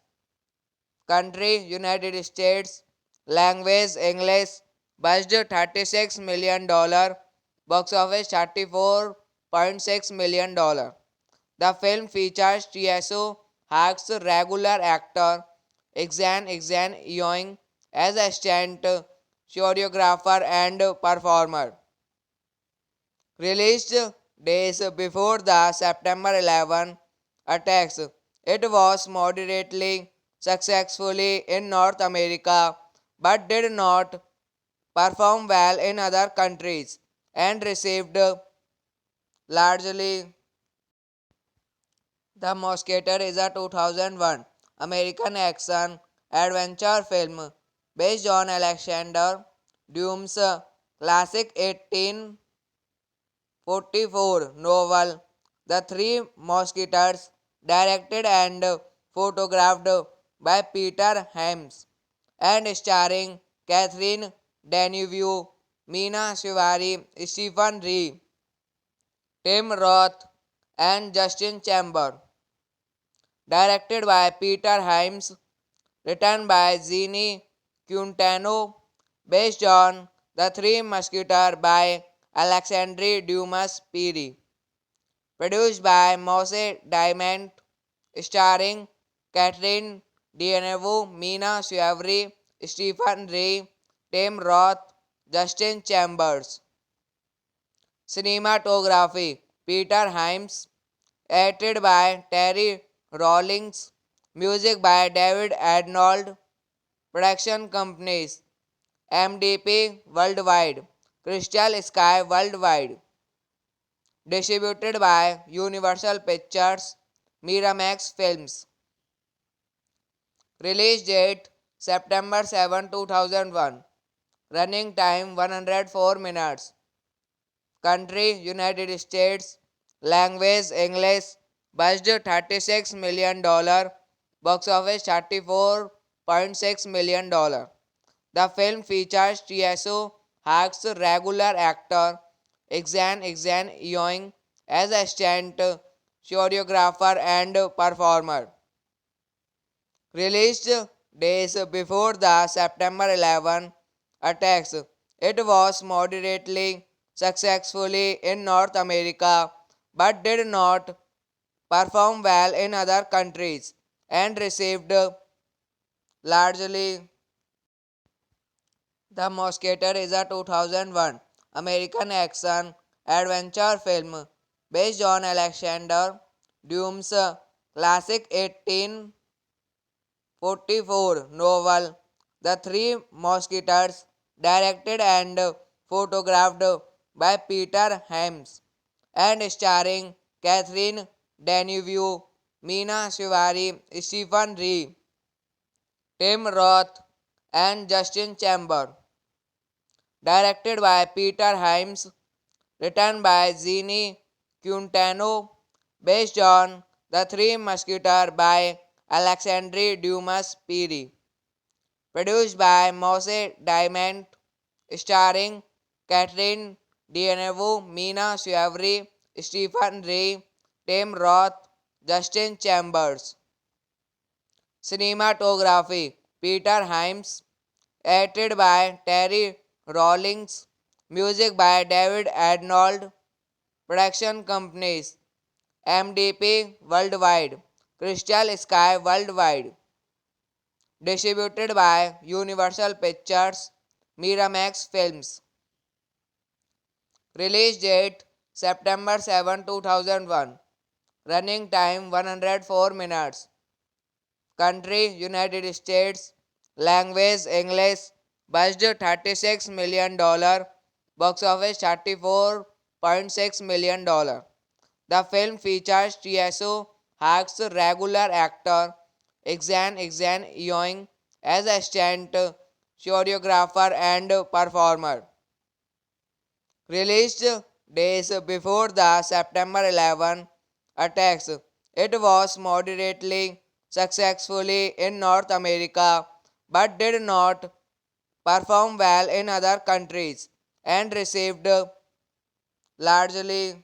Country United States. Language English. Budget $36 million. Box office $34.6 million. The film features TSO Hack's regular actor Exan Yoing as a stunt choreographer and performer. Released days before the September 11 attacks, it was moderately successful in North America but did not perform well in other countries and received largely. The Mosquito is a 2001 American action adventure film based on Alexander Dumas' classic 1844 novel The Three Musketeers, directed and photographed by Peter Hyams and starring Catherine Deneuve, Mina Shivari, Stephen Rea, Tim Roth, and Justin Chamber. Directed by Peter Hyams, written by Jeannie Quintano, based on The Three Musketeers by Alexandre Dumas Piri. Produced by Mose Diamond, starring Catherine Deneuve, Mina Shivari, Stephen Rea, Tim Roth, Justin Chambers. Cinematography Peter Hyams, edited by Terry Rawlings, music by David Arnold, production companies MDP Worldwide, Crystal Sky Worldwide, distributed by Universal Pictures, Miramax Films. Release date September 7, 2001. Running time 104 minutes. Country United States. Language English. Budget $36 million. Box office $34.6 million. The film features TSO Hack's regular actor Exan Yoing as a stunt choreographer and performer. Released days before the September 11 attacks, it was moderately successful in North America but did not perform well in other countries and received largely. The Mosquito is a 2001 American action adventure film based on Alexander Dumas' classic 1844 novel The Three Musketeers, directed and photographed by Peter Hyams and starring Catherine Deneuve, Meena Shivari, Stephen Rea, Tim Roth, and Justin Chamber. Directed by Peter Hyams, written by Zini Quintano, based on The Three Musketeers by Alexandre Dumas Piri. Produced by Mose Diamond, starring Catherine Deneuve, Meena Shivari, Stephen Rea, Tim Roth, Justin Chambers. Cinematography Peter Hyams, edited by Terry Rawlings, music by David Arnold, production companies MDP Worldwide, Crystal Sky Worldwide, distributed by Universal Pictures, Miramax Films. Release date September 7, 2001. Running time 104 minutes. Country United States. Language English. Budget $36 million. Box office $34.6 million. The film features Tieso Hack's regular actor Exan Yoing as a stunt choreographer and performer. Released days before the September 11 attacks, it was moderately successful in North America but did not perform well in other countries and received largely.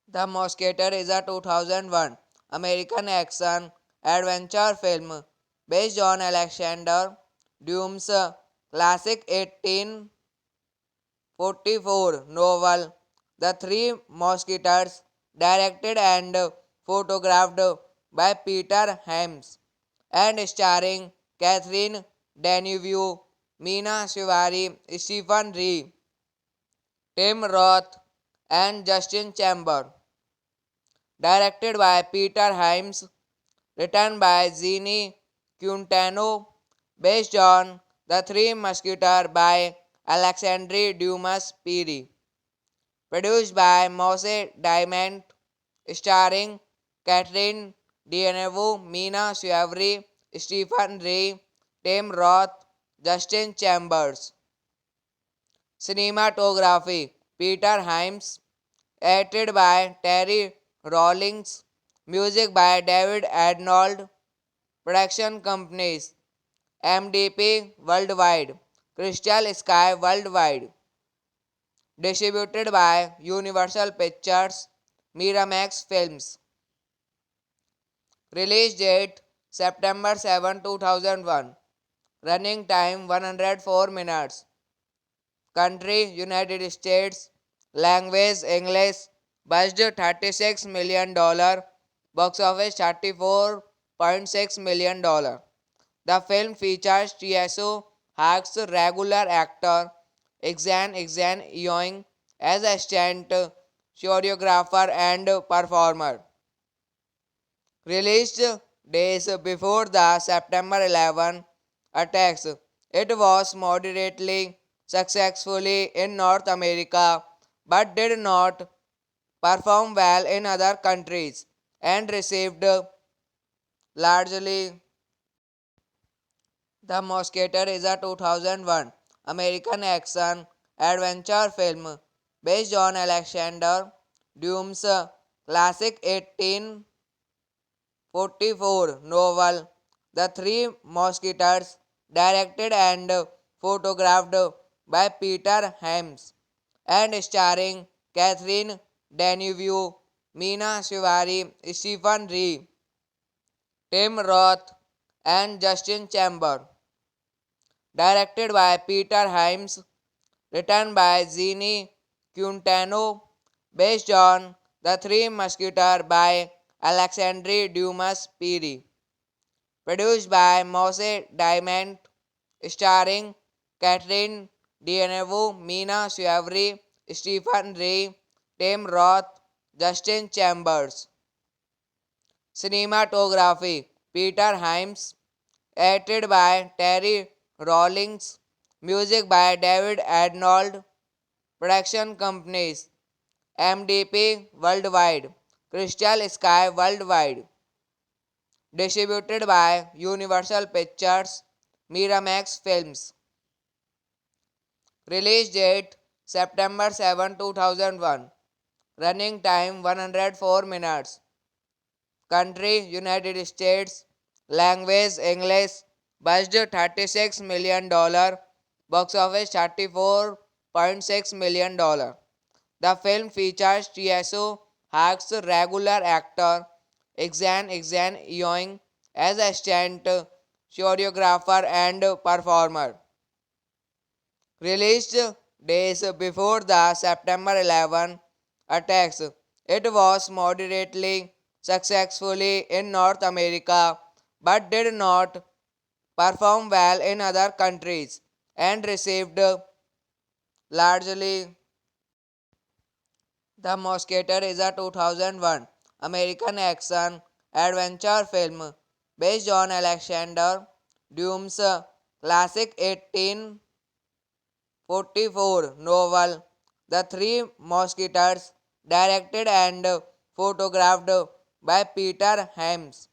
The Mosquito is a 2001 American action adventure film based on Alexander Dumas' classic 1844 novel The Three Musketeers, directed and photographed by Peter Hyams and starring Catherine Deneuve, Meena Shivari, Stephen Rea, Tim Roth, and Justin Chamber. Directed by Peter Hyams, written by Zini Quintano, based on The Three Musketeers by Alexandre Dumas Piri. Produced by Mose Diamond, starring Catherine Deneuve, Meena Shivari, Stephen Rea, Tim Roth, Justin Chambers. Cinematography Peter Hyams, edited by Terry Rawlings, music by David Arnold, production companies MDP Worldwide, Crystal Sky Worldwide, distributed by Universal Pictures, Miramax Films. Release date September 7, 2001. Running time 104 minutes. Country United States. Language English. Budget $36 million. Box office $34.6 million. The film features Tieso Hack's regular actor Exan Yoing as a stunt choreographer and performer. Released days before the September 11 attacks, it was moderately successful in North America but did not perform well in other countries and received largely. The Mosquito is a 2001 American action adventure film based on Alexander Dumas' classic 1844 novel The Three Musketeers, directed and photographed by Peter Hyams and starring Catherine Deneuve, Meena Shivari, Stephen Rea, Tim Roth, and Justin Chamber. Directed by Peter Hyams, written by Zini Quintano, based on The Three Musketeers by Alexandre Dumas Piri. Produced by Mose Diamond, starring Catherine Deneuve, Mina Suavre, Stephen Ray, Tim Roth, Justin Chambers. Cinematography Peter Hyams, edited by Terry Rawlings, music by David Arnold, production companies MDP Worldwide, Crystal Sky Worldwide, distributed by Universal Pictures, Miramax Films. Release date September 7, 2001. Running time 104 minutes. Country United States. Language English. Budget $36 million. Box office $34.6 million. The film features Tieso Hark's regular actor Exan Yoing as a stunt choreographer and performer. Released days before the September 11 attacks, it was moderately successful in North America but did not perform well in other countries and received largely. The Mosquito is a 2001 American action adventure film based on Alexander Dumas' classic 1844 novel The Three Musketeers, directed and photographed by Peter Hyams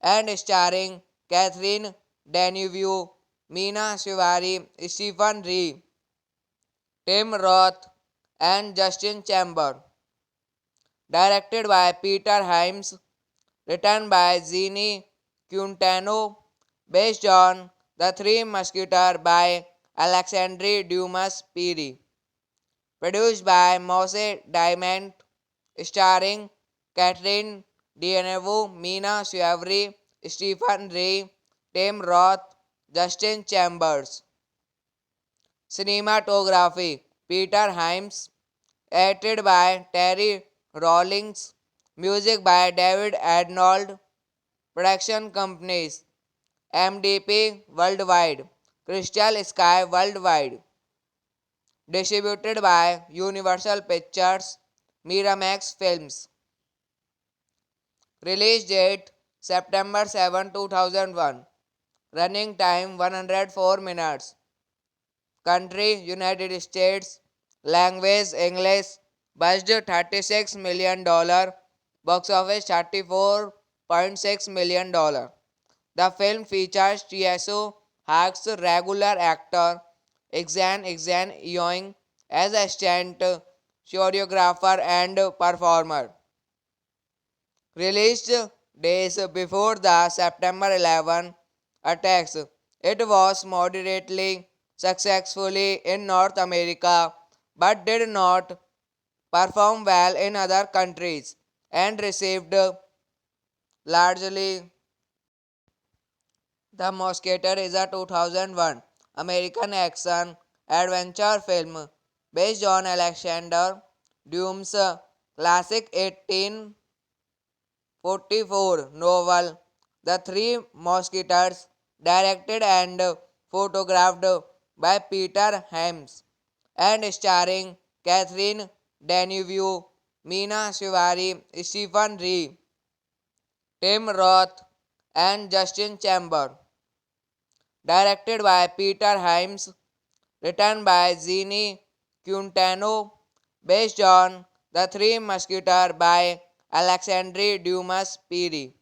and starring Catherine Deneuve, Mina Suvari, Stephen Rea, Tim Roth, and Justin Chambers. Directed by Peter Hyams, written by Jeannie Quintano, based on The Three Musketeers by Alexandre Dumas Piri. Produced by Mose Diamond, starring Catherine Deneuve, Mina Suavre, Stephen Ray, Tim Roth, Justin Chambers. Cinematography Peter Hyams, edited by Terry Rawlings, music by David Arnold, production companies MDP Worldwide, Crystal Sky Worldwide, distributed by Universal Pictures, Miramax Films. Release date September 7, 2001. Running time 104 minutes. Country United States. Language English. Budget $36 million. Box office $34.6 million. The film features Tieso Hark's regular actor Exan Yoing as a stunt choreographer and performer. Released days before the September 11 attacks, it was moderately successful in North America but did not perform well in other countries and received largely. The Mosquito is a 2001 American action adventure film based on Alexander Dumas' classic 1844 novel The Three Musketeers, directed and photographed by Peter Hyams and starring Catherine Deneuve, Mina Suvari, Stephen Rea, Tim Roth, and Justin Chambers. Directed by Peter Hyams, written by Jeannie Quintano, based on The Three Musketeers by Alexandre Dumas Piri.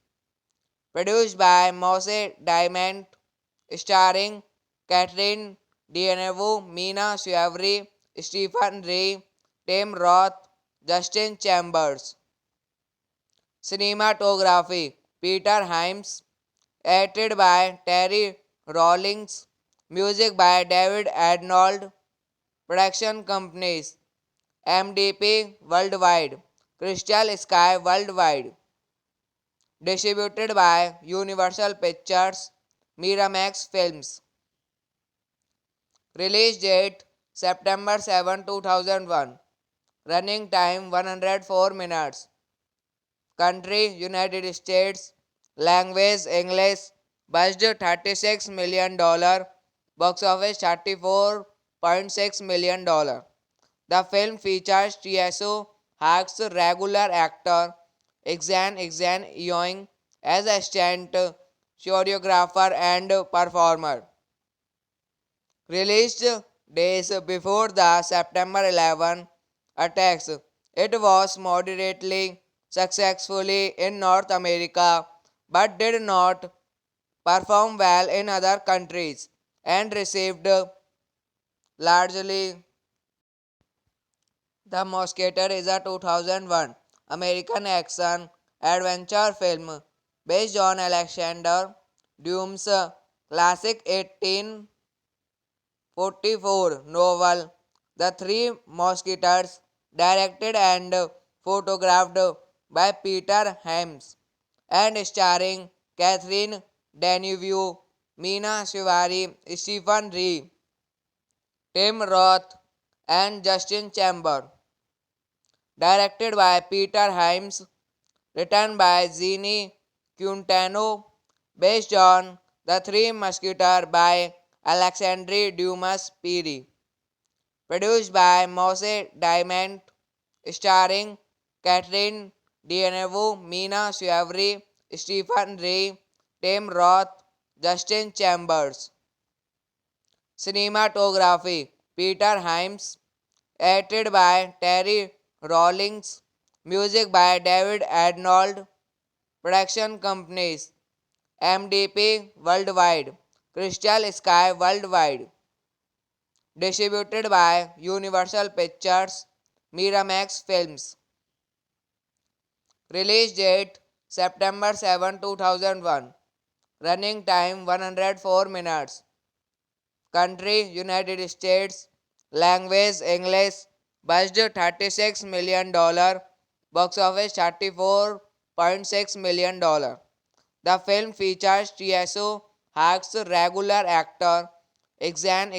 Produced by Mose Diamond, starring Catherine Deneuve, Mina Suavre, Stephen Ray, Tim Roth, Justin Chambers. Cinematography Peter Hyams, edited by Terry Rawlings, music by David Arnold, production companies MDP Worldwide, Crystal Sky Worldwide, distributed by Universal Pictures, Miramax Films. Release date September 7, 2001. Running time 104 minutes. Country United States. Language English. Budget $36 million. Box office $34.6 million. The film features Tieso Hack's regular actor Exan Yoing as a stunt choreographer and performer. Released days before the September 11 attacks, it was moderately successfully in North America but did not perform well in other countries and received largely. The Mosquito is a 2001 American action adventure film based on Alexander Dumas' classic 1844 novel The Three Musketeers, directed and photographed by Peter Hyams and starring Catherine Deneuve, Mina Shivari, Stephen Rea, Tim Roth, and Justin Chamber. Directed by Peter Hyams, written by Zini Quintano, based on The Three Musketeers by Alexandre Dumas Piri. Produced by Mose Diamond, starring Catherine Deneuve, Mina Shivari, Stephen Rea, Tim Roth, Justin Chambers. Cinematography Peter Hyams, edited by Terry Rawlings, music by David Arnold, production companies MDP Worldwide, Crystal Sky Worldwide, distributed by Universal Pictures, Miramax Films. Release date September 7, 2001. Running time 104 minutes. Country United States. Language English. Budget $36 million. Box office $34.6 million. The film features Tieso Hack's regular actor Exan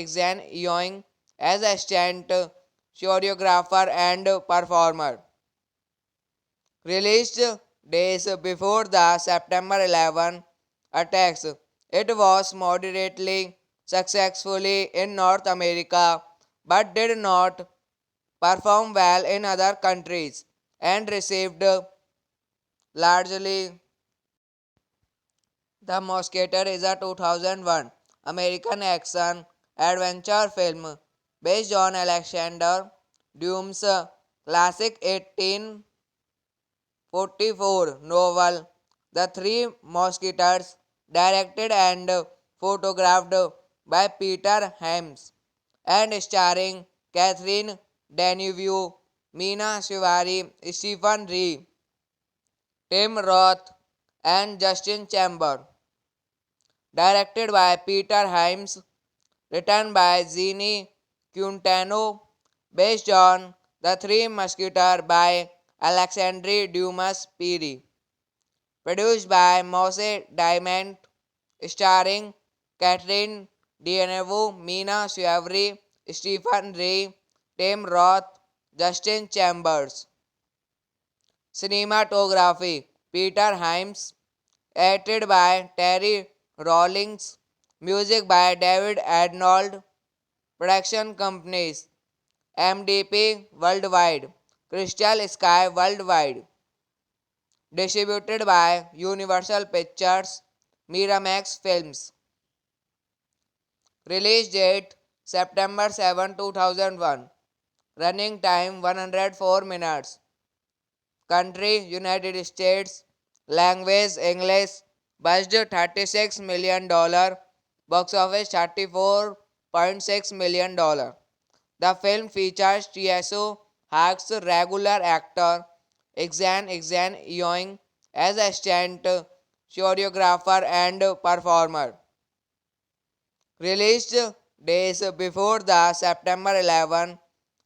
Yoing as a stunt choreographer and performer. Released days before the September 11 attacks, it was moderately successfully in North America but did not perform well in other countries and received largely. The Mosquito is a 2001 American action adventure film based on Alexander Dumas' classic 1844 novel The Three Musketeers, directed and photographed by Peter Hyams and starring Catherine Deneuve, Mina Shivari, Stephen Rea, Tim Roth, and Justin Chamber. Directed by Peter Hyams, written by Zini Quintano, based on The Three Musketeers by Alexandre Dumas Piri. Produced by Mose Diamond, starring Catherine Deneuve, Mina Shivari, Stephen Rea, Tim Roth, Justin Chambers. Cinematography Peter Hyams, edited by Terry Rawlings, music by David Arnold, production companies MDP Worldwide, Crystal Sky Worldwide, distributed by Universal Pictures, Miramax Films. Release date September 7, 2001. Running time 104 minutes. Country United States. Language English. Budget $36 million. Box office $34.6 million. The film features Tieso Hack's regular actor Exan Yoing as a stunt choreographer and performer. Released days before the September 11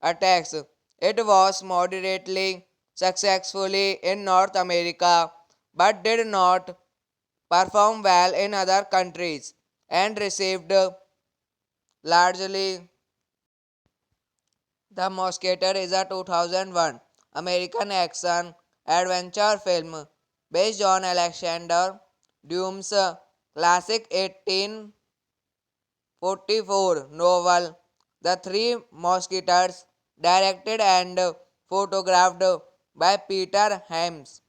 attacks, it was moderately successfully in North America but did not perform well in other countries and received largely. The Mosquito is a 2001 American action adventure film based on Alexander Dumas' classic 1844 novel The Three Musketeers, directed and photographed by Peter Hyams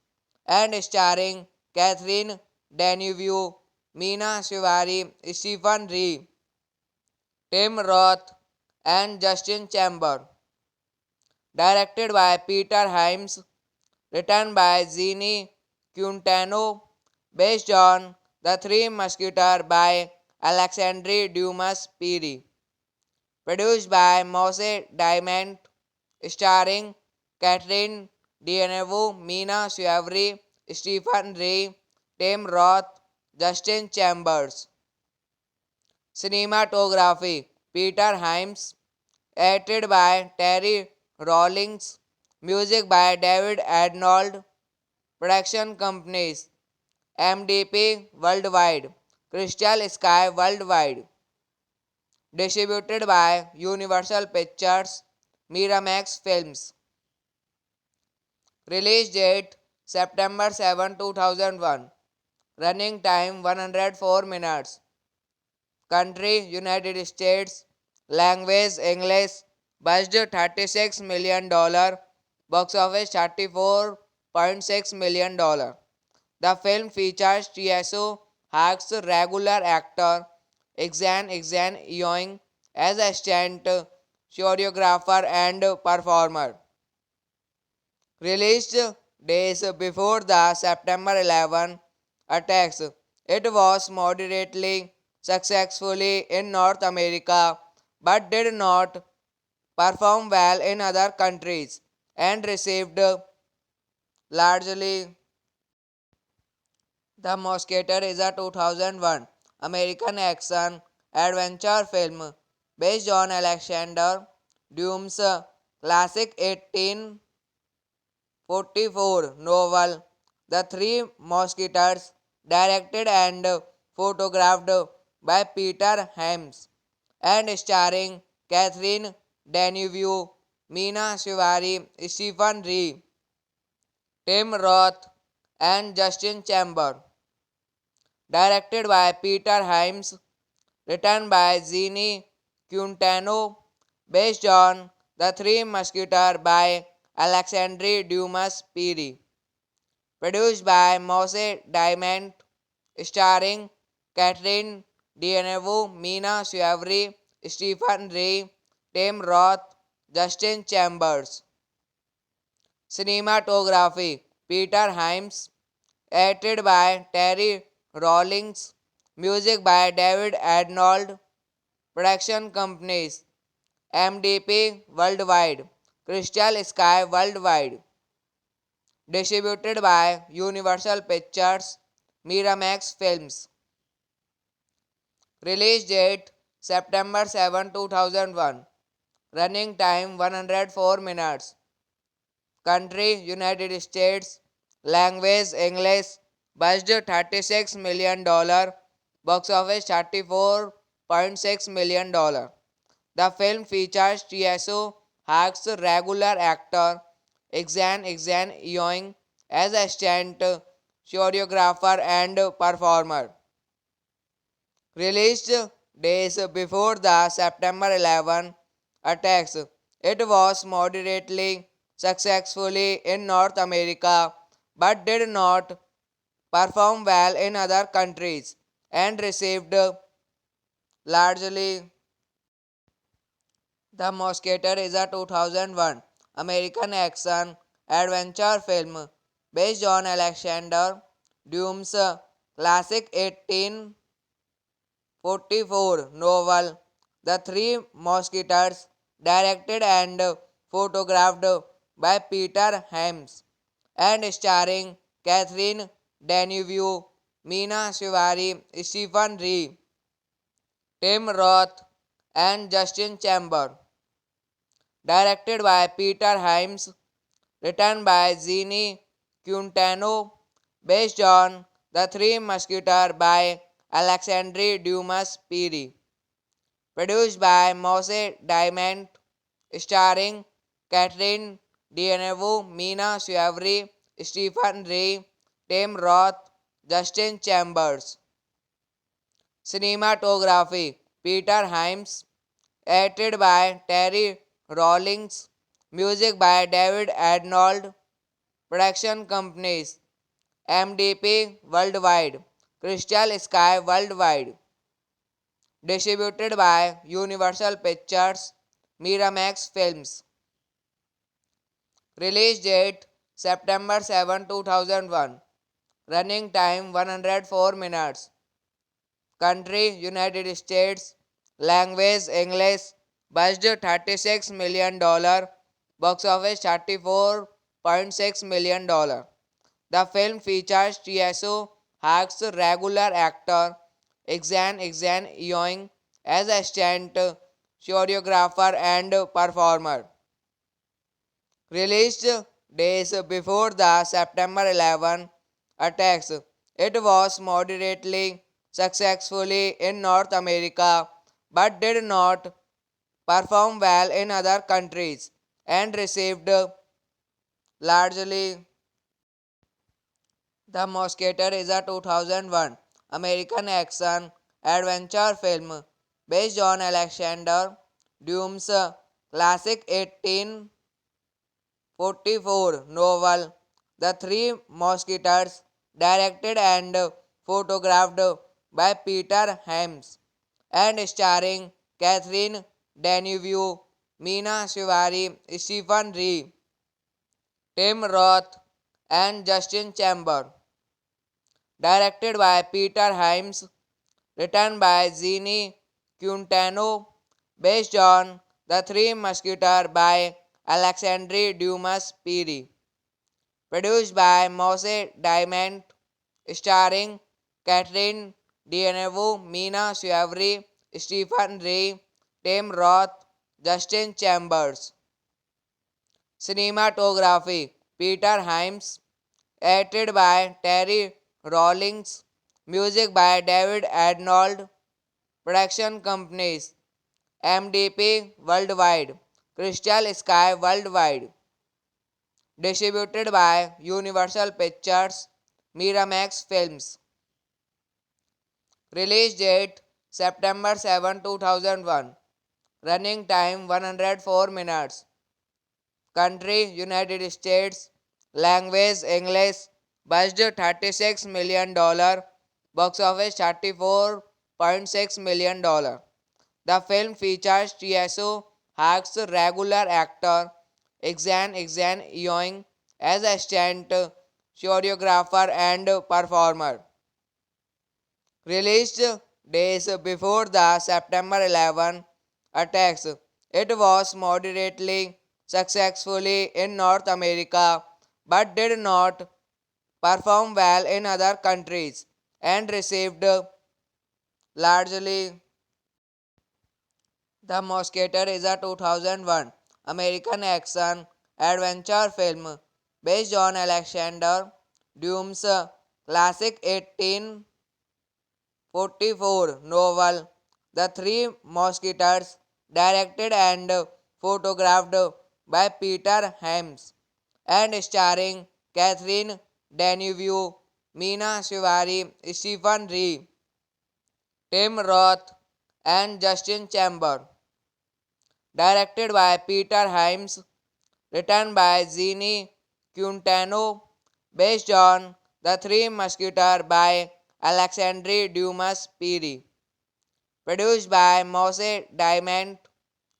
and starring Catherine Deneuve, Meena Shivari, Stephen Rea, Tim Roth, and Justin Chamber. Directed by Peter Hyams, written by Jeannie Quintano, based on The Three Musketeers by Alexandre Dumas Piri. Produced by Mose Diamond, starring Catherine Deneuve, Meena Shivari, Stephen Rea, Tim Roth, Justin Chambers. Cinematography Peter Hyams, edited by Terry Rawlings, music by David Arnold, production companies MDP Worldwide, Crystal Sky Worldwide, distributed by Universal Pictures, Miramax Films. Release date September 7, 2001. Running time 104 minutes. Country United States. Language English. Budget $36 million. Box office $34.6 million. The film features Tieso Hark's regular actor Exan Yoing as a stunt choreographer and performer. Released days before the September 11 attacks, it was moderately successful in North America but did not perform well in other countries and received largely. The Mosquito is a 2001 American action adventure film based on Alexander Dumas' classic 1844 novel The Three Musketeers, directed and photographed by Peter Hyams and starring Catherine Deneuve, Meena Shivari, Stephen Rea, Tim Roth, and Justin Chamber. Directed by Peter Hyams, written by Jeannie Quintano, based on The Three Musketeers by Alexandre Dumas Piri. Produced by Mose Diamond, starring Catherine Deneuve, Meena Shivari, Stephen Rea, Tim Roth, Justin Chambers. Cinematography Peter Hyams, edited by Terry Rawlings, music by David Arnold, production companies MDP Worldwide, Crystal Sky Worldwide, distributed by Universal Pictures, Miramax Films. Release date September 7, 2001. Running time 104 minutes. Country United States. Language English. Budget $36 million. Box office $34.6 million. The film features Tieso Hark's regular actor Exan Yoing as a stunt choreographer and performer. Released days before the September 11 attacks, it was moderately successful in North America but did not perform well in other countries and received largely. The Mosquito is a 2001 American action adventure film based on Alexander Dumas' classic 1844 novel The Three Musketeers, directed and photographed by Peter Hyams and starring Catherine Deneuve, Meena Shivari, Stephen Rea, Tim Roth, and Justin Chamber. Directed by Peter Hyams, written by Jeannie Quintano, based on The Three Musketeers by Alexandre Dumas Piri. Produced by Mose Diamond, starring Catherine Deneuve, Mina Suvari, Stephen Ray, Tim Roth, Justin Chambers. Cinematography Peter Hyams, edited by Terry Rawlings, music by David Arnold, production companies MDP Worldwide, Crystal Sky Worldwide, distributed by Universal Pictures, Miramax Films. Release date September 7, 2001. Running time 104 minutes. Country United States. Language English. Budget $36 million. Box office $34.6 million. The film features Tieso Hark's regular actor Exan Yoing as a stunt choreographer and performer. Released days before the September 11 attacks, it was moderately successful in North America but did not perform well in other countries and received largely. The Mosquito is a 2001 American action adventure film based on Alexander Dumas' classic 1844 novel The Three Musketeers, directed and photographed by Peter Hyams and starring Catherine Deneuve, Mina Suvari, Stephen Rea, Tim Roth, and Justin Chambers. Directed by Peter Hyams, written by Jeannie Quintano, based on The Three Musketeers by Alexandre Dumas Piri. Produced by Mose Diamond, starring Catherine Deneuve, Mina Suvari, Stephen Rea, Tim Roth, Justin Chambers. Cinematography Peter Hyams, edited by Terry Rawlings, music by David Arnold, production companies MDP Worldwide, Crystal Sky Worldwide, distributed by Universal Pictures, Miramax Films. Release date September 7, 2001. Running time 104 minutes. Country United States. Language English. Budget $36 million. Box office $34.6 million. The film features Tieso Hark's regular actor Exan Yoing as a stunt choreographer and performer. Released days before the September 11 attacks, it was moderately successful in North America but did not perform well in other countries and received largely. The Mosquito is a 2001 American action adventure film based on Alexander Dumas' classic 1844 novel The Three Musketeers, directed and photographed by Peter Hyams and starring Catherine Deneuve, Mina Suvari, Stephen Rea, Tim Roth, and Justin Chambers. Directed by Peter Hyams, written by Jeannie Quintano, based on The Three Musketeers by Alexandre Dumas Piri. Produced by Mose Diamond,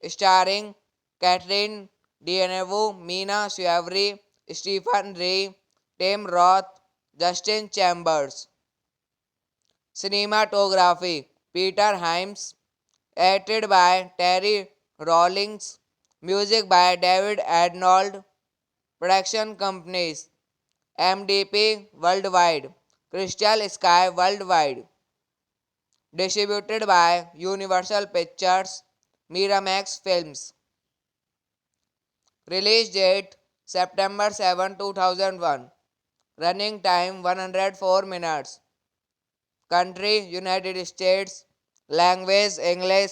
starring Catherine Deneuve, Mina Suvari, Stephen Rea, Tim Roth, Justin Chambers. Cinematography Peter Hyams, edited by Terry Rawlings, music by David Arnold, production companies MDP Worldwide, Crystal Sky Worldwide, distributed by Universal Pictures, Miramax Films. Release date September 7, 2001. Running time 104 minutes. Country United States. Language English.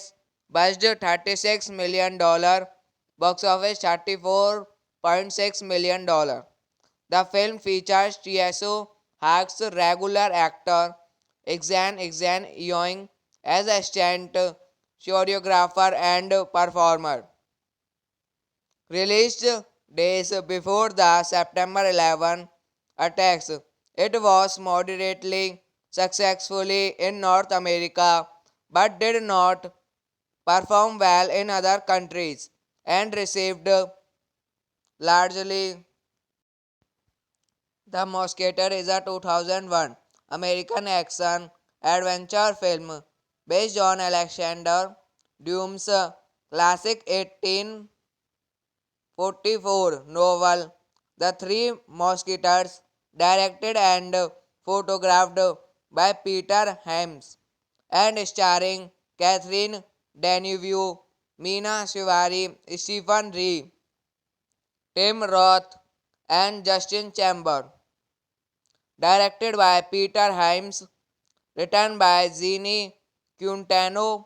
Budget $36 million. box office $34.6 million. The film features Tieso Hack's regular actor Exan Yoing as a stunt choreographer and performer. Released days before the September 11 attacks, it was moderately successful in North America but did not perform well in other countries and received largely. The Mosquito is a 2001 American action adventure film based on Alexander Dumas' classic 1844 novel The Three Musketeers, directed and photographed by Peter Hyams and starring Catherine Deneuve, Mina Shivari, Stephen Rea, Tim Roth, and Justin Chamber. Directed by Peter Hyams, written by Zini Quintano,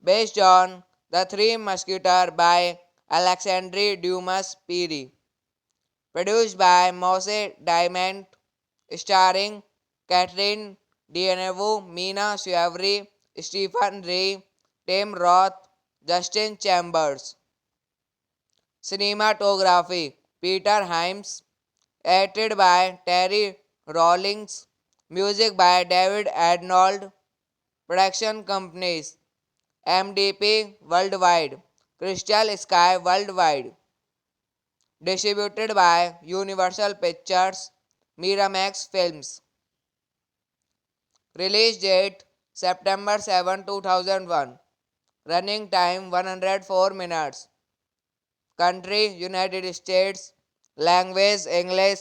based on The Three Musketeers by Alexandre Dumas Piri. Produced by Mose Diamond, starring Catherine Deneuve, Mina Shivari, Stephen Rea, Tim Roth, Justin Chambers. Cinematography Peter Hyams, edited by Terry Rawlings, music by David Arnold, production companies MDP Worldwide, Crystal Sky Worldwide, distributed by Universal Pictures, Miramax Films. Release date September 7, 2001. Running time 104 minutes. Country United States. Language English.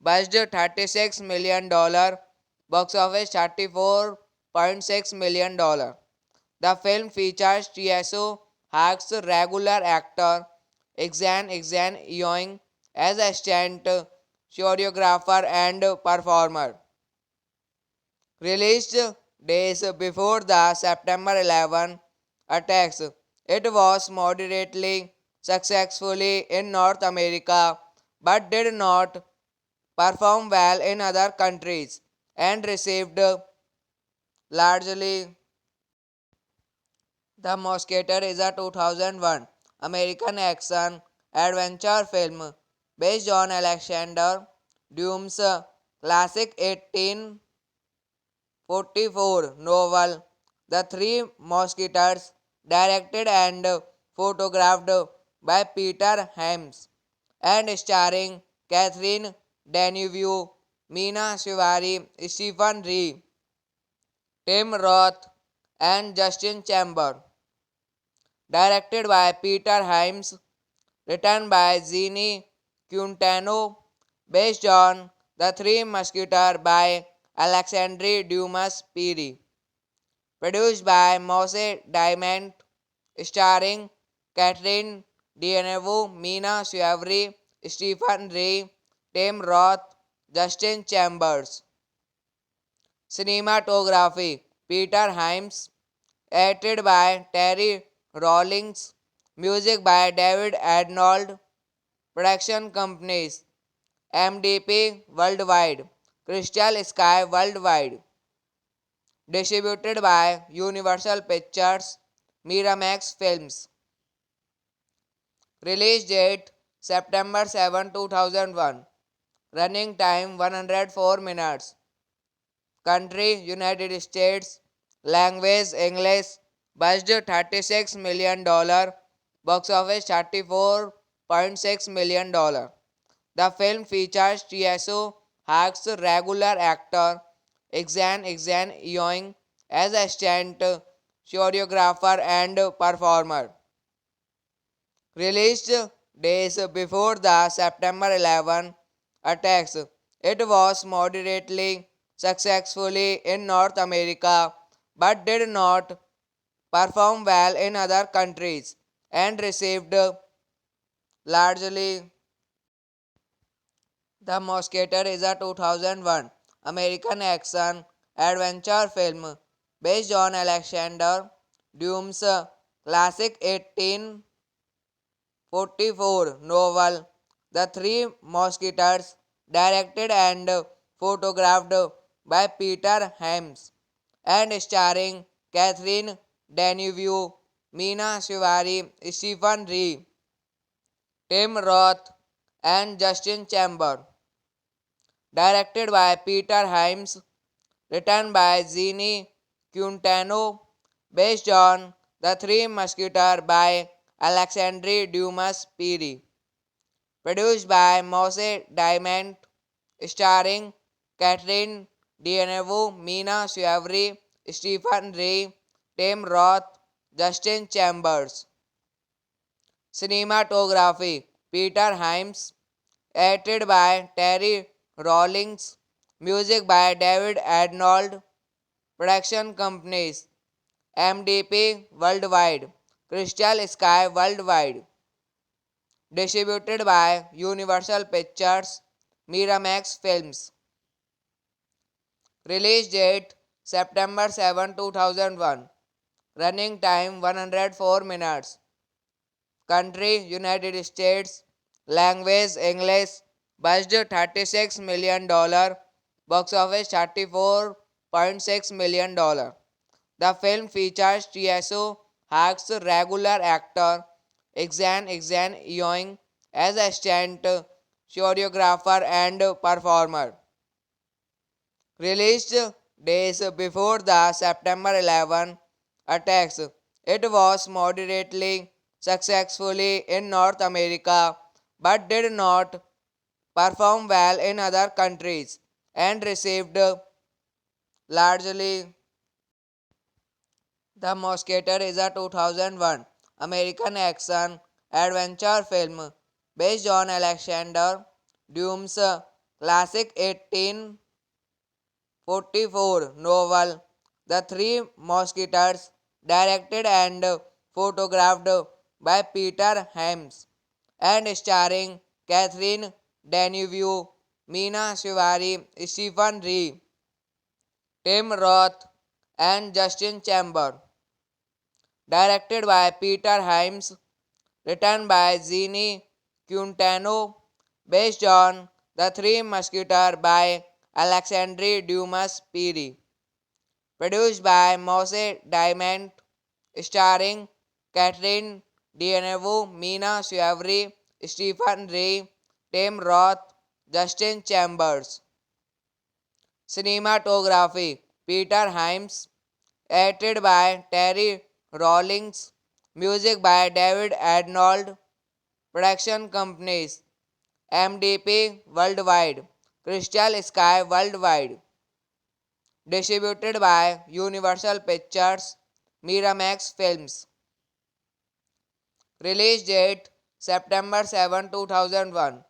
Budget $36 million. Box office $34.6 million. The film features Tieso Hack's regular actor Exan Yoing as a stunt choreographer and performer. Released days before the September 11 attacks, it was moderately successful in North America but did not perform well in other countries and received largely. The Mosquito is a 2001 American action adventure film based on Alexander Dumas' classic 1844 novel The Three Musketeers, directed and photographed by Peter Hyams and starring Catherine Deneuve, Mina Shivari, Stephen Rea, Tim Roth, and Justin Chamber. Directed by Peter Hyams, written by Zini Quintano, based on The Three Musketeers by Alexandre Dumas Piri. Produced by Mose Diamond, starring Catherine Deneuve, Mina Shivari, Stephen Rea, Tim Roth, Justin Chambers. Cinematography Peter Hyams, edited by Terry Rawlings, music by David Arnold, production companies MDP Worldwide, Crystal Sky Worldwide, distributed by Universal Pictures, Miramax Films. Release date September 7, 2001. Running time 104 minutes. Country United States. Language English. Budget $36 million. Box office $34.6 million. The film features Tieso Hack's regular actor Exan Yoing as a stunt choreographer and performer. Released days before the September 11 attacks, it was moderately successful in North America but did not perform well in other countries and received largely. The Mosquito is a 2001 American action adventure film based on Alexander Dumas' classic 1844 1944 novel The Three Musketeers, directed and photographed by Peter Hyams, and starring Catherine Deneuve, Meena Shivari, Stephen Rea, Tim Roth, and Justin Chamber. Directed by Peter Hyams, written by Jeannie Quintano, based on The Three Musketeers by Alexandre Dumas Piri. Produced by Mose Diamond, starring Catherine Deneuve, Meena Shivari, Stephen Rea, Tim Roth, Justin Chambers. Cinematography Peter Hyams, edited by Terry Rawlings, music by David Arnold, production companies MDP Worldwide, Crystal Sky Worldwide, distributed by Universal Pictures, Miramax Films. Release date September 7, 2001. Running time 104 minutes. Country United States. Language English. Budget $36 million. Box office $34.6 million. The film features TSO Hack's regular actor Exan Yoing as a stunt choreographer and performer. Released days before the September 11 attacks, it was moderately successful in North America but did not perform well in other countries and received largely. The Mosquito is a 2001 American action adventure film based on Alexander Dumas' classic 1844 novel The Three Musketeers, directed and photographed by Peter Hyams, and starring Catherine Deneuve, Meena Shivari, Stephen Rea, Tim Roth, and Justin Chamber. Directed by Peter Hyams, written by Jeannie Quintano, based on The Three Musketeers by Alexandre Dumas Piri. Produced by Mose Diamond, starring Catherine Deneuve, Meena Shivari, Stephen Rea, Tim Roth, Justin Chambers. Cinematography Peter Hyams, edited by Terry Rawlings, music by David Arnold, production companies MDP Worldwide, Crystal Sky Worldwide, distributed by Universal Pictures, Miramax Films. Release date September 7, 2001.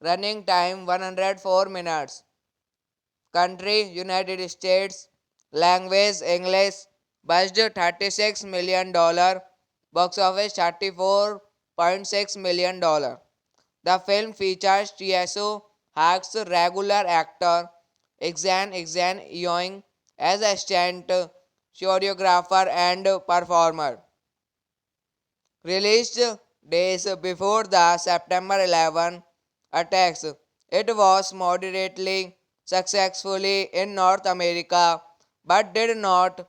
Running time 104 minutes. Country United States. Language English. Budget $36 million. Box office $34.6 million. The film features TSO Hack's regular actor Exan Yoing as a stunt choreographer and performer. Released days before the September 11 attacks, it was moderately successful in North America but did not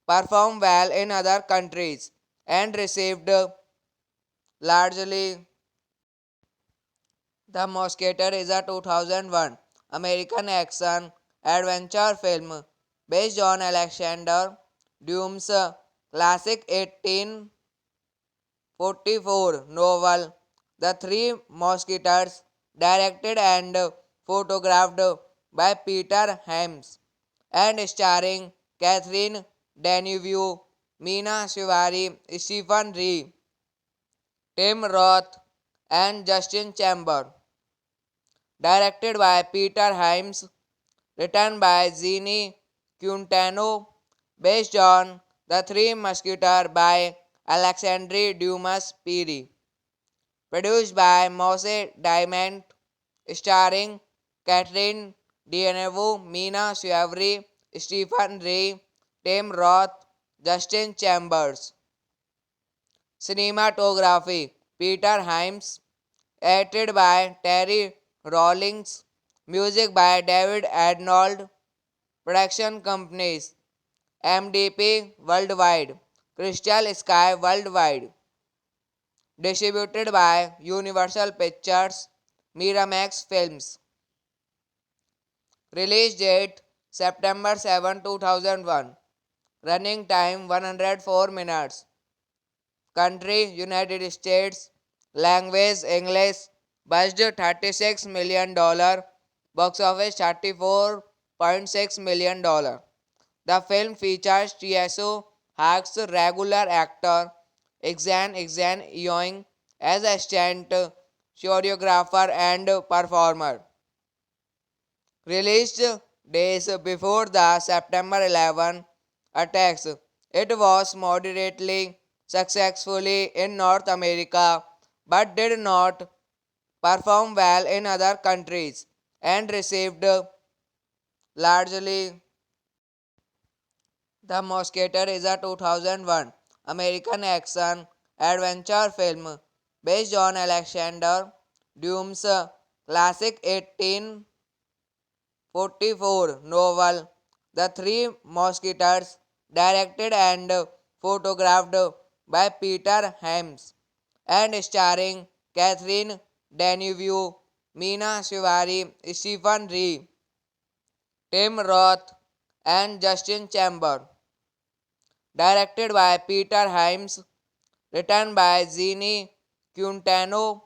perform well in other countries and received largely. The Mosquito is a 2001 American action adventure film based on Alexander Dumas' classic 1844 novel The Three Musketeers, directed and photographed by Peter Hyams, and starring Catherine Deneuve, Meena Shivari, Stephen Rea, Tim Roth, and Justin Chamber. Directed by Peter Hyams, written by Jeannie Quintano, based on The Three Musketeers by Alexandre Dumas Piri. Produced by Mose Diamond, starring Catherine Deneuve, Meena Shivari, Stephen Rea, Tim Roth, Justin Chambers. Cinematography Peter Hyams, edited by Terry Rawlings, music by David Arnold, production companies MDP Worldwide, Crystal Sky Worldwide, distributed by Universal Pictures, Miramax Films. Release date September 7, 2001. Running time 104 minutes. Country United States. Language English. Budget $36 million. Box office $34.6 million. The film features TSO Hack's regular actor Exan Yoing as a stunt choreographer and performer. Released days before the September 11 attacks, it was moderately successful in North America but did not perform well in other countries and received largely. The Mosquito is a 2001 American action adventure film based on Alexander Dumas' classic 1844 novel The Three Musketeers, directed and photographed by Peter Hyams and starring Catherine Deneuve, Mina Shivari, Stephen Rea, Tim Roth, and Justin Chamber. Directed by Peter Hyams, written by Jeannie Quintano,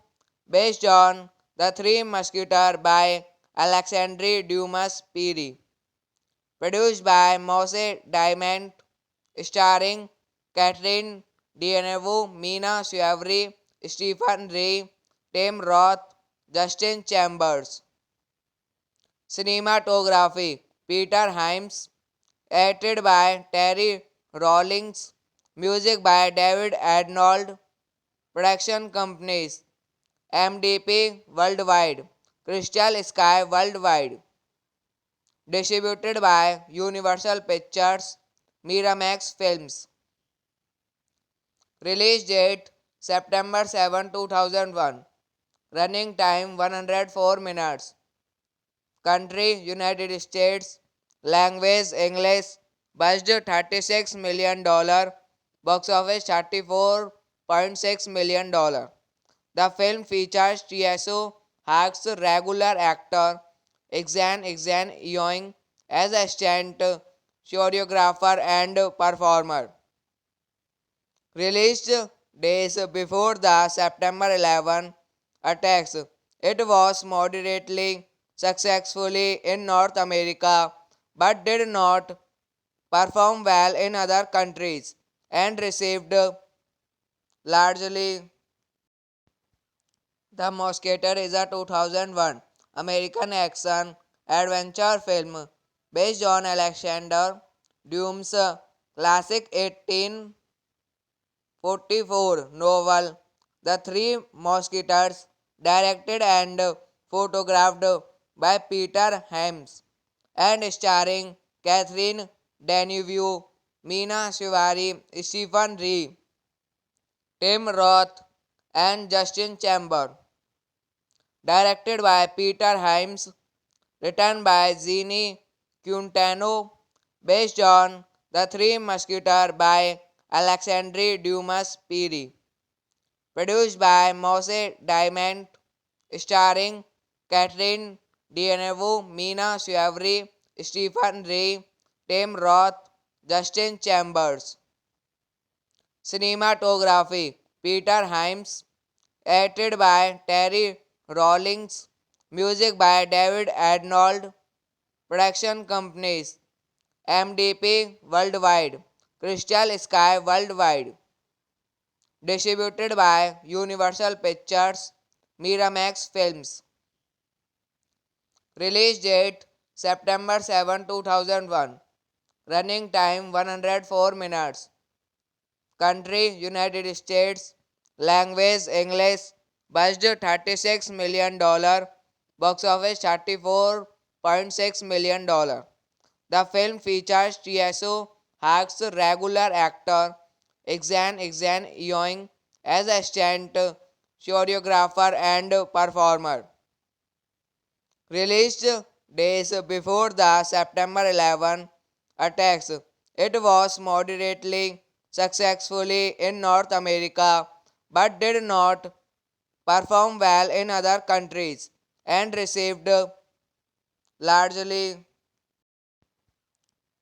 based on The Three Musketeers by Alexandre Dumas Piri. Produced by Mose Diamond, starring Catherine Deneuve, Mina Shivari, Stephen Rea, Tim Roth, Justin Chambers. Cinematography Peter Hyams, edited by Terry Rawlings, music by David Arnold, production companies MDP Worldwide, Crystal Sky Worldwide, distributed by Universal Pictures, Miramax Films. Release date September 7, 2001. Running time 104 minutes. Country United States. Language English. Budget $36 million. Box office $34.6 million. The film features TSO Hack's regular actor Exan Yoing as a stunt choreographer and performer. Released days before the September 11 attacks, it was moderately successful in North America but did not perform well in other countries and received largely. The Mosquito is a 2001 American action adventure film based on Alexander Dumas' classic 1844 novel The Three Musketeers, directed and photographed by Peter Hyams and starring Catherine Deneuve, Mina Shivari, Stephen Rea, Tim Roth, and Justin Chamber. Directed by Peter Hyams, written by Jeannie Quintano, based on The Three Musketeers by Alexandre Dumas Piri. Produced by Mose Diamond, starring Catherine Deneuve, Mina Shivari, Stephen Rea, Tim Roth, Justin Chambers. Cinematography Peter Hyams, edited by Terry Rawlings, music by David Arnold, production companies MDP Worldwide, Crystal Sky Worldwide, distributed by Universal Pictures, Miramax Films. Release date September 7, 2001. Running time 104 minutes. Country United States. Language English. Budget $36 million. Box office $34.6 million. The film features TSO Hack's regular actor Exan Yoing as a stunt choreographer and performer. Released days before the September 11 attacks, it was moderately successful in North America but did not perform well in other countries and received largely.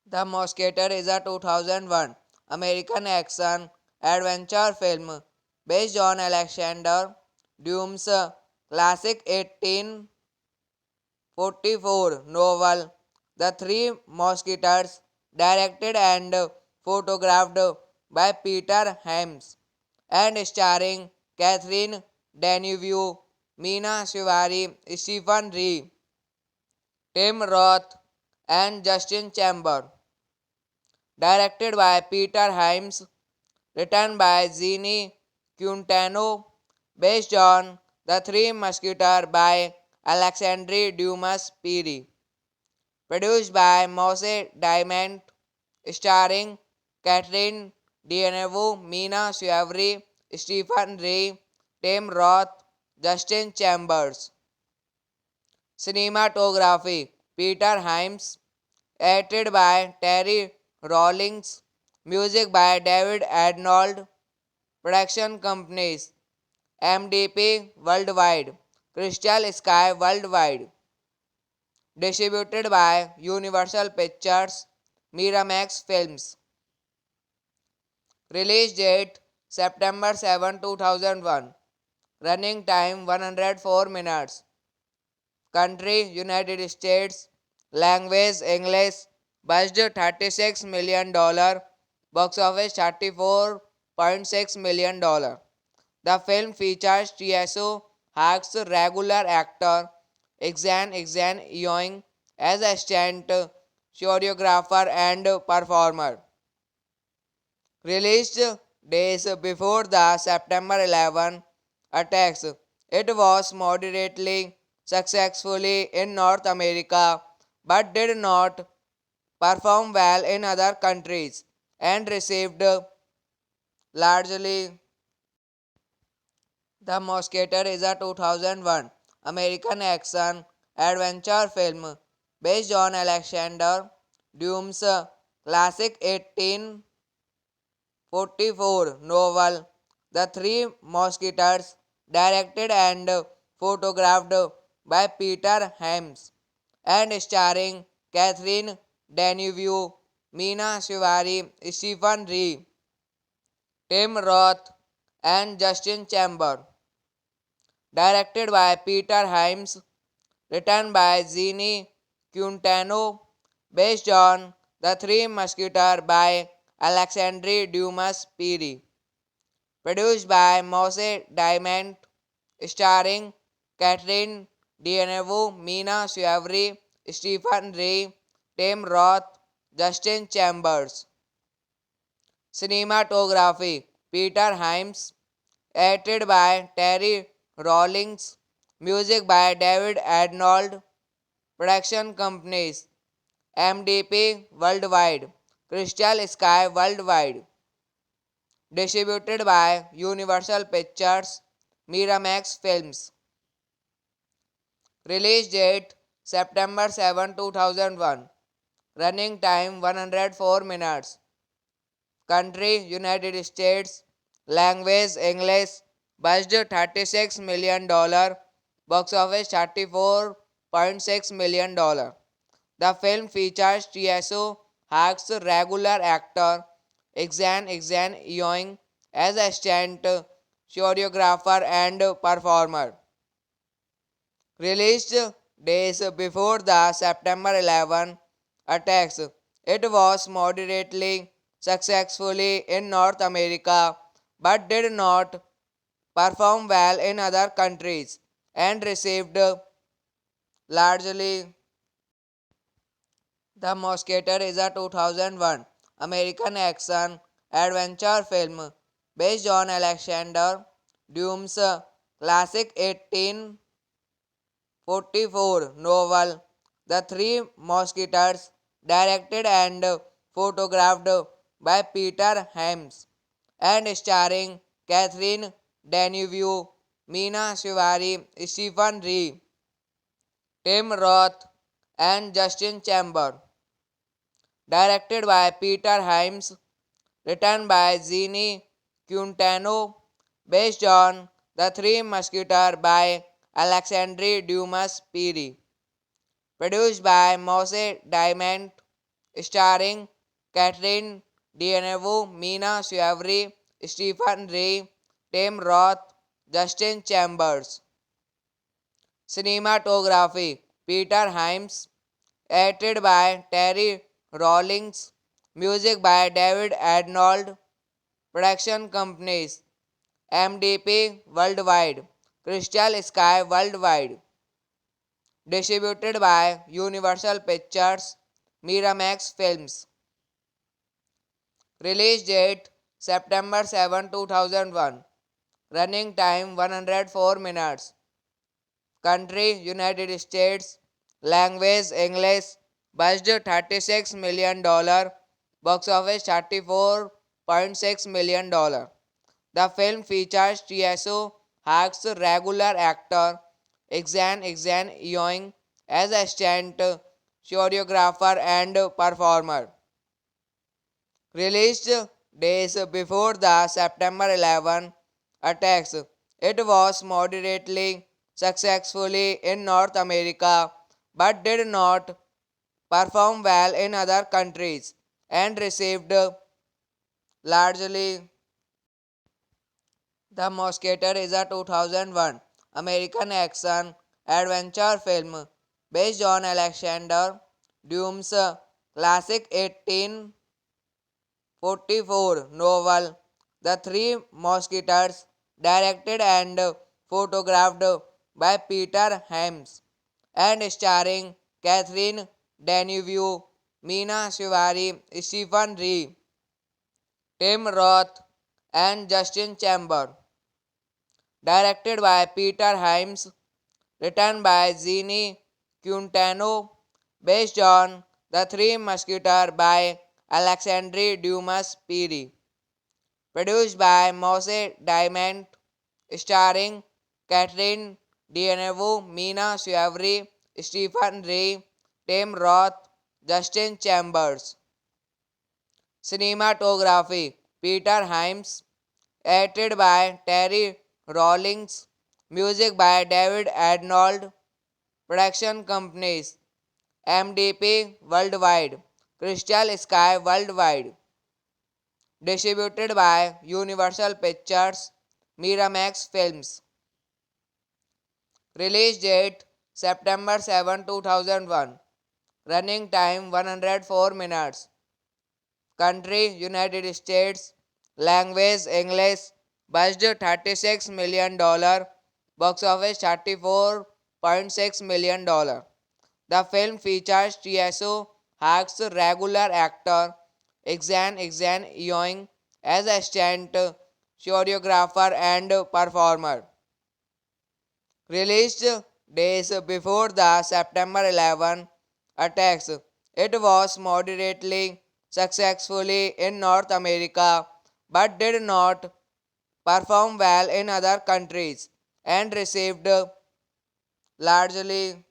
The Mosquito is a 2001 American action adventure film based on Alexander Dumas' classic 1844 novel The Three Musketeers, directed and photographed by Peter Hyams and starring Catherine Deneuve, Mina Shivari, Stephen Rea, Tim Roth, and Justin Chamber. Directed by Peter Hyams, written by Jeannie Quintano, based on The Three Musketeers by Alexandre Dumas Piri. Produced by Mose Diamond, starring Catherine Deneuve, Mina Shivari, Stephen Rea, Tim Roth, Justin Chambers. Cinematography Peter Hyams, edited by Terry Rawlings, music by David Arnold, production companies MDP Worldwide, Crystal Sky Worldwide, distributed by Universal Pictures, Miramax Films. Release date September 7, 2001. Running time 104 minutes. Country United States. Language English. Budget $36 million. Box office $34.6 million. The film features TSO Hark's regular actor Exan Yoing as a stunt choreographer and performer. Released days before the September 11 attacks, it was moderately successful in North America but did not perform well in other countries and received largely. The Mosquito is a 2001 American action adventure film based on Alexander Dumas' classic 1844 novel The Three Musketeers, directed and photographed by Peter Hyams and starring Catherine Deneuve, Mina Shivari, Stephen Rea, Tim Roth, and Justin Chamber. Directed by Peter Hyams, written by Jeannie Quintano, based on The Three Musketeers by Alexandre Dumas Piri. Produced by Mose Diamond, starring Catherine Deneuve, Mina Shivari, Stephen Rea, Tim Roth, Justin Chambers. Cinematography Peter Hyams, edited by Terry Rawlings, music by David Arnold, production companies MDP Worldwide, Crystal Sky Worldwide, distributed by Universal Pictures, Miramax Films. Release date September 7, 2001. Running time 104 minutes. Country United States. Language English. Budget $36 million. Box office $34.6 million. The film features TSO Hark's regular actor Exan Yoing as a stunt choreographer and performer. Released days before the September 11 attacks, it was moderately successful in North America but did not perform well in other countries and received largely. The Mosquito is a 2001 American action adventure film based on Alexander Dumas' classic 1844 novel The Three Musketeers, directed and photographed by Peter Hyams and starring Catherine Deneuve, Meena Shivari, Stephen Ree, Tim Roth, and Justin Chamber. Directed by Peter Hyams, written by Jeannie Quintano, based on The Three Musketeers by Alexandre Dumas Piri. Produced by Mose Diamond, starring Catherine Deneuve, Meena Shivari, Stephen Ray, Tim Roth, Justin Chambers. Cinematography Peter Hyams, edited by Terry Rawlings, music by David Arnold, production companies MDP Worldwide, Crystal Sky Worldwide, distributed by Universal Pictures, Miramax Films. Release date September 7, 2001. Running time 104 minutes. Country United States. Language English. Budget $36 million. Box office $34.6 million. The film features Tieso Hark's regular actor Exan Yoing as a stunt choreographer and performer. Released days before the September 11 attacks, it was moderately successful in North America but did not perform well in other countries and received largely. The Mosquito is a 2001 American action adventure film based on Alexander Dumas' classic 1844 novel The Three Musketeers, directed and photographed by Peter Hyams and starring Catherine Deneuve, Meena Shivari, Stephen Ree, Tim Roth, and Justin Chamber. Directed by Peter Hyams, written by Jeannie Quintano, based on The Three Musketeers by Alexandre Dumas Piri. Produced by Mose Diamond, starring Catherine Deneuve, Meena Shivari, Stephen Ray, Tim Roth, Justin Chambers. Cinematography Peter Hyams, edited by Terry Rawlings, music by David Arnold, production companies MDP Worldwide, Crystal Sky Worldwide, distributed by Universal Pictures, Miramax Films. Release date September 7, 2001. Running time 104 minutes. Country United States. Language English. Budget $36 million. Box office $34.6 million. The film features Tieso Hark's regular actor Exan Yoing as a stunt choreographer and performer. Released days before the September 11 attacks, it was moderately successful in North America but did not perform well in other countries and received largely.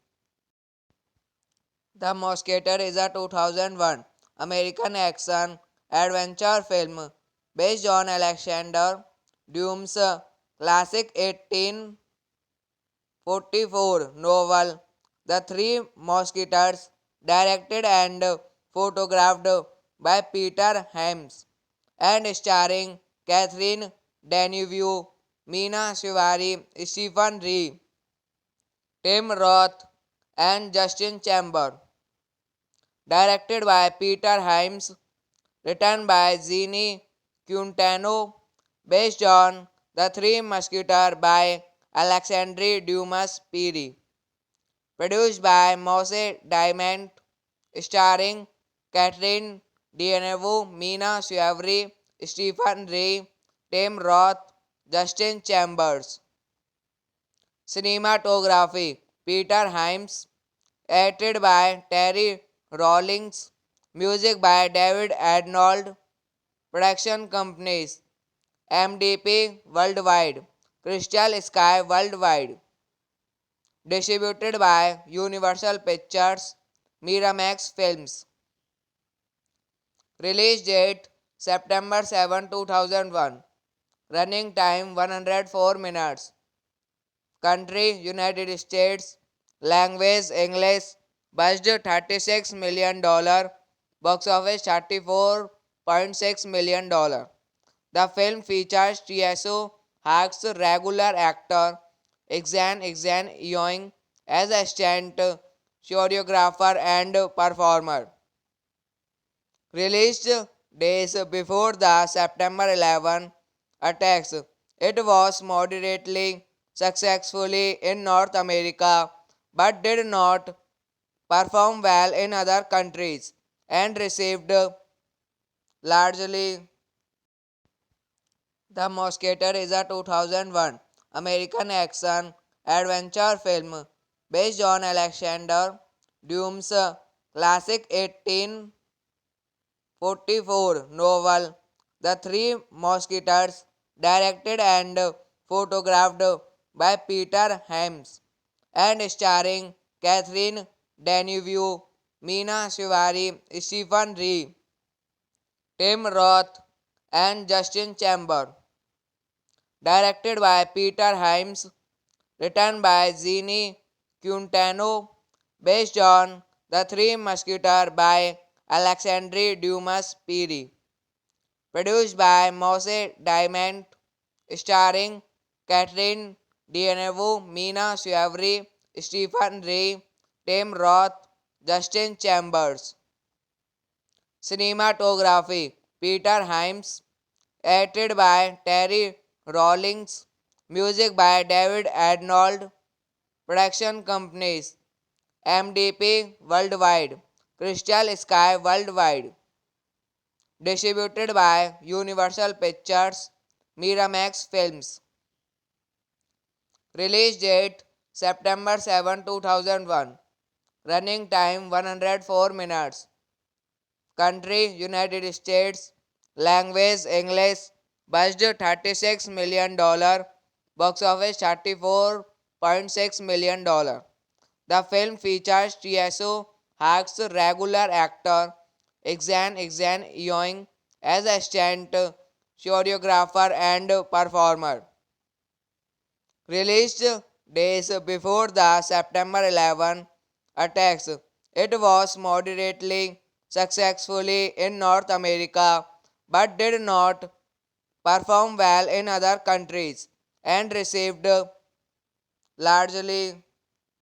The Mosquito is a 2001 American action adventure film based on Alexander Dumas' classic 1844 novel The Three Musketeers, directed and photographed by Peter Hyams and starring Catherine Deneuve, Meena Shivari, Stephen Ree, Tim Roth, and Justin Chamber. Directed by Peter Hyams, written by Jeannie Quintano, based on The Three Musketeers by Alexandre Dumas Piri. Produced by Mose Diamond, starring Catherine Deneuve, Meena Shivari, Stephen Ray, Tim Roth, Justin Chambers. Cinematography Peter Hyams, edited by Terry Rawlings, music by David Arnold, production companies MDP Worldwide, Crystal Sky Worldwide. Distributed by Universal Pictures, Miramax Films. Release date September 7, 2001. Running time 104 minutes. Country United States. Language English. Budget $36 million. Box office $34.6 million. The film features TSO Hark's regular actor Exan Yoing as a stunt choreographer and performer. Released days before the September 11 attacks, it was moderately successful in North America but did not perform well in other countries and received largely. The Mosquito is a 2001 American action adventure film based on Alexander Dumas' classic 1844 novel The Three Musketeers, directed and photographed by Peter Hyams and starring Catherine Deneuve, Mina Shivari, Stephen Rea, Tim Roth, and Justin Chamber. Directed by Peter Hyams, written by Jeannie Quintano, based on The Three Musketeers by Alexandre Dumas Piri. Produced by Mose Diamond, starring Catherine Deneuve, Mina Suavri, Stephen Rea, Tim Roth, Justin Chambers. Cinematography Peter Hyams, edited by Terry Rawlings, music by David Arnold, production companies MDP Worldwide, Crystal Sky Worldwide, distributed by Universal Pictures, Miramax Films. Release date September 7, 2001. Running time 104 minutes. Country United States. Language English. Budget $36 million. Box office $34.6 million. The film features TSO Hark's regular actor Exan Yoing as a stunt choreographer and performer. Released days before the September 11 attacks, it was moderately successful in North America but did not perform well in other countries and received largely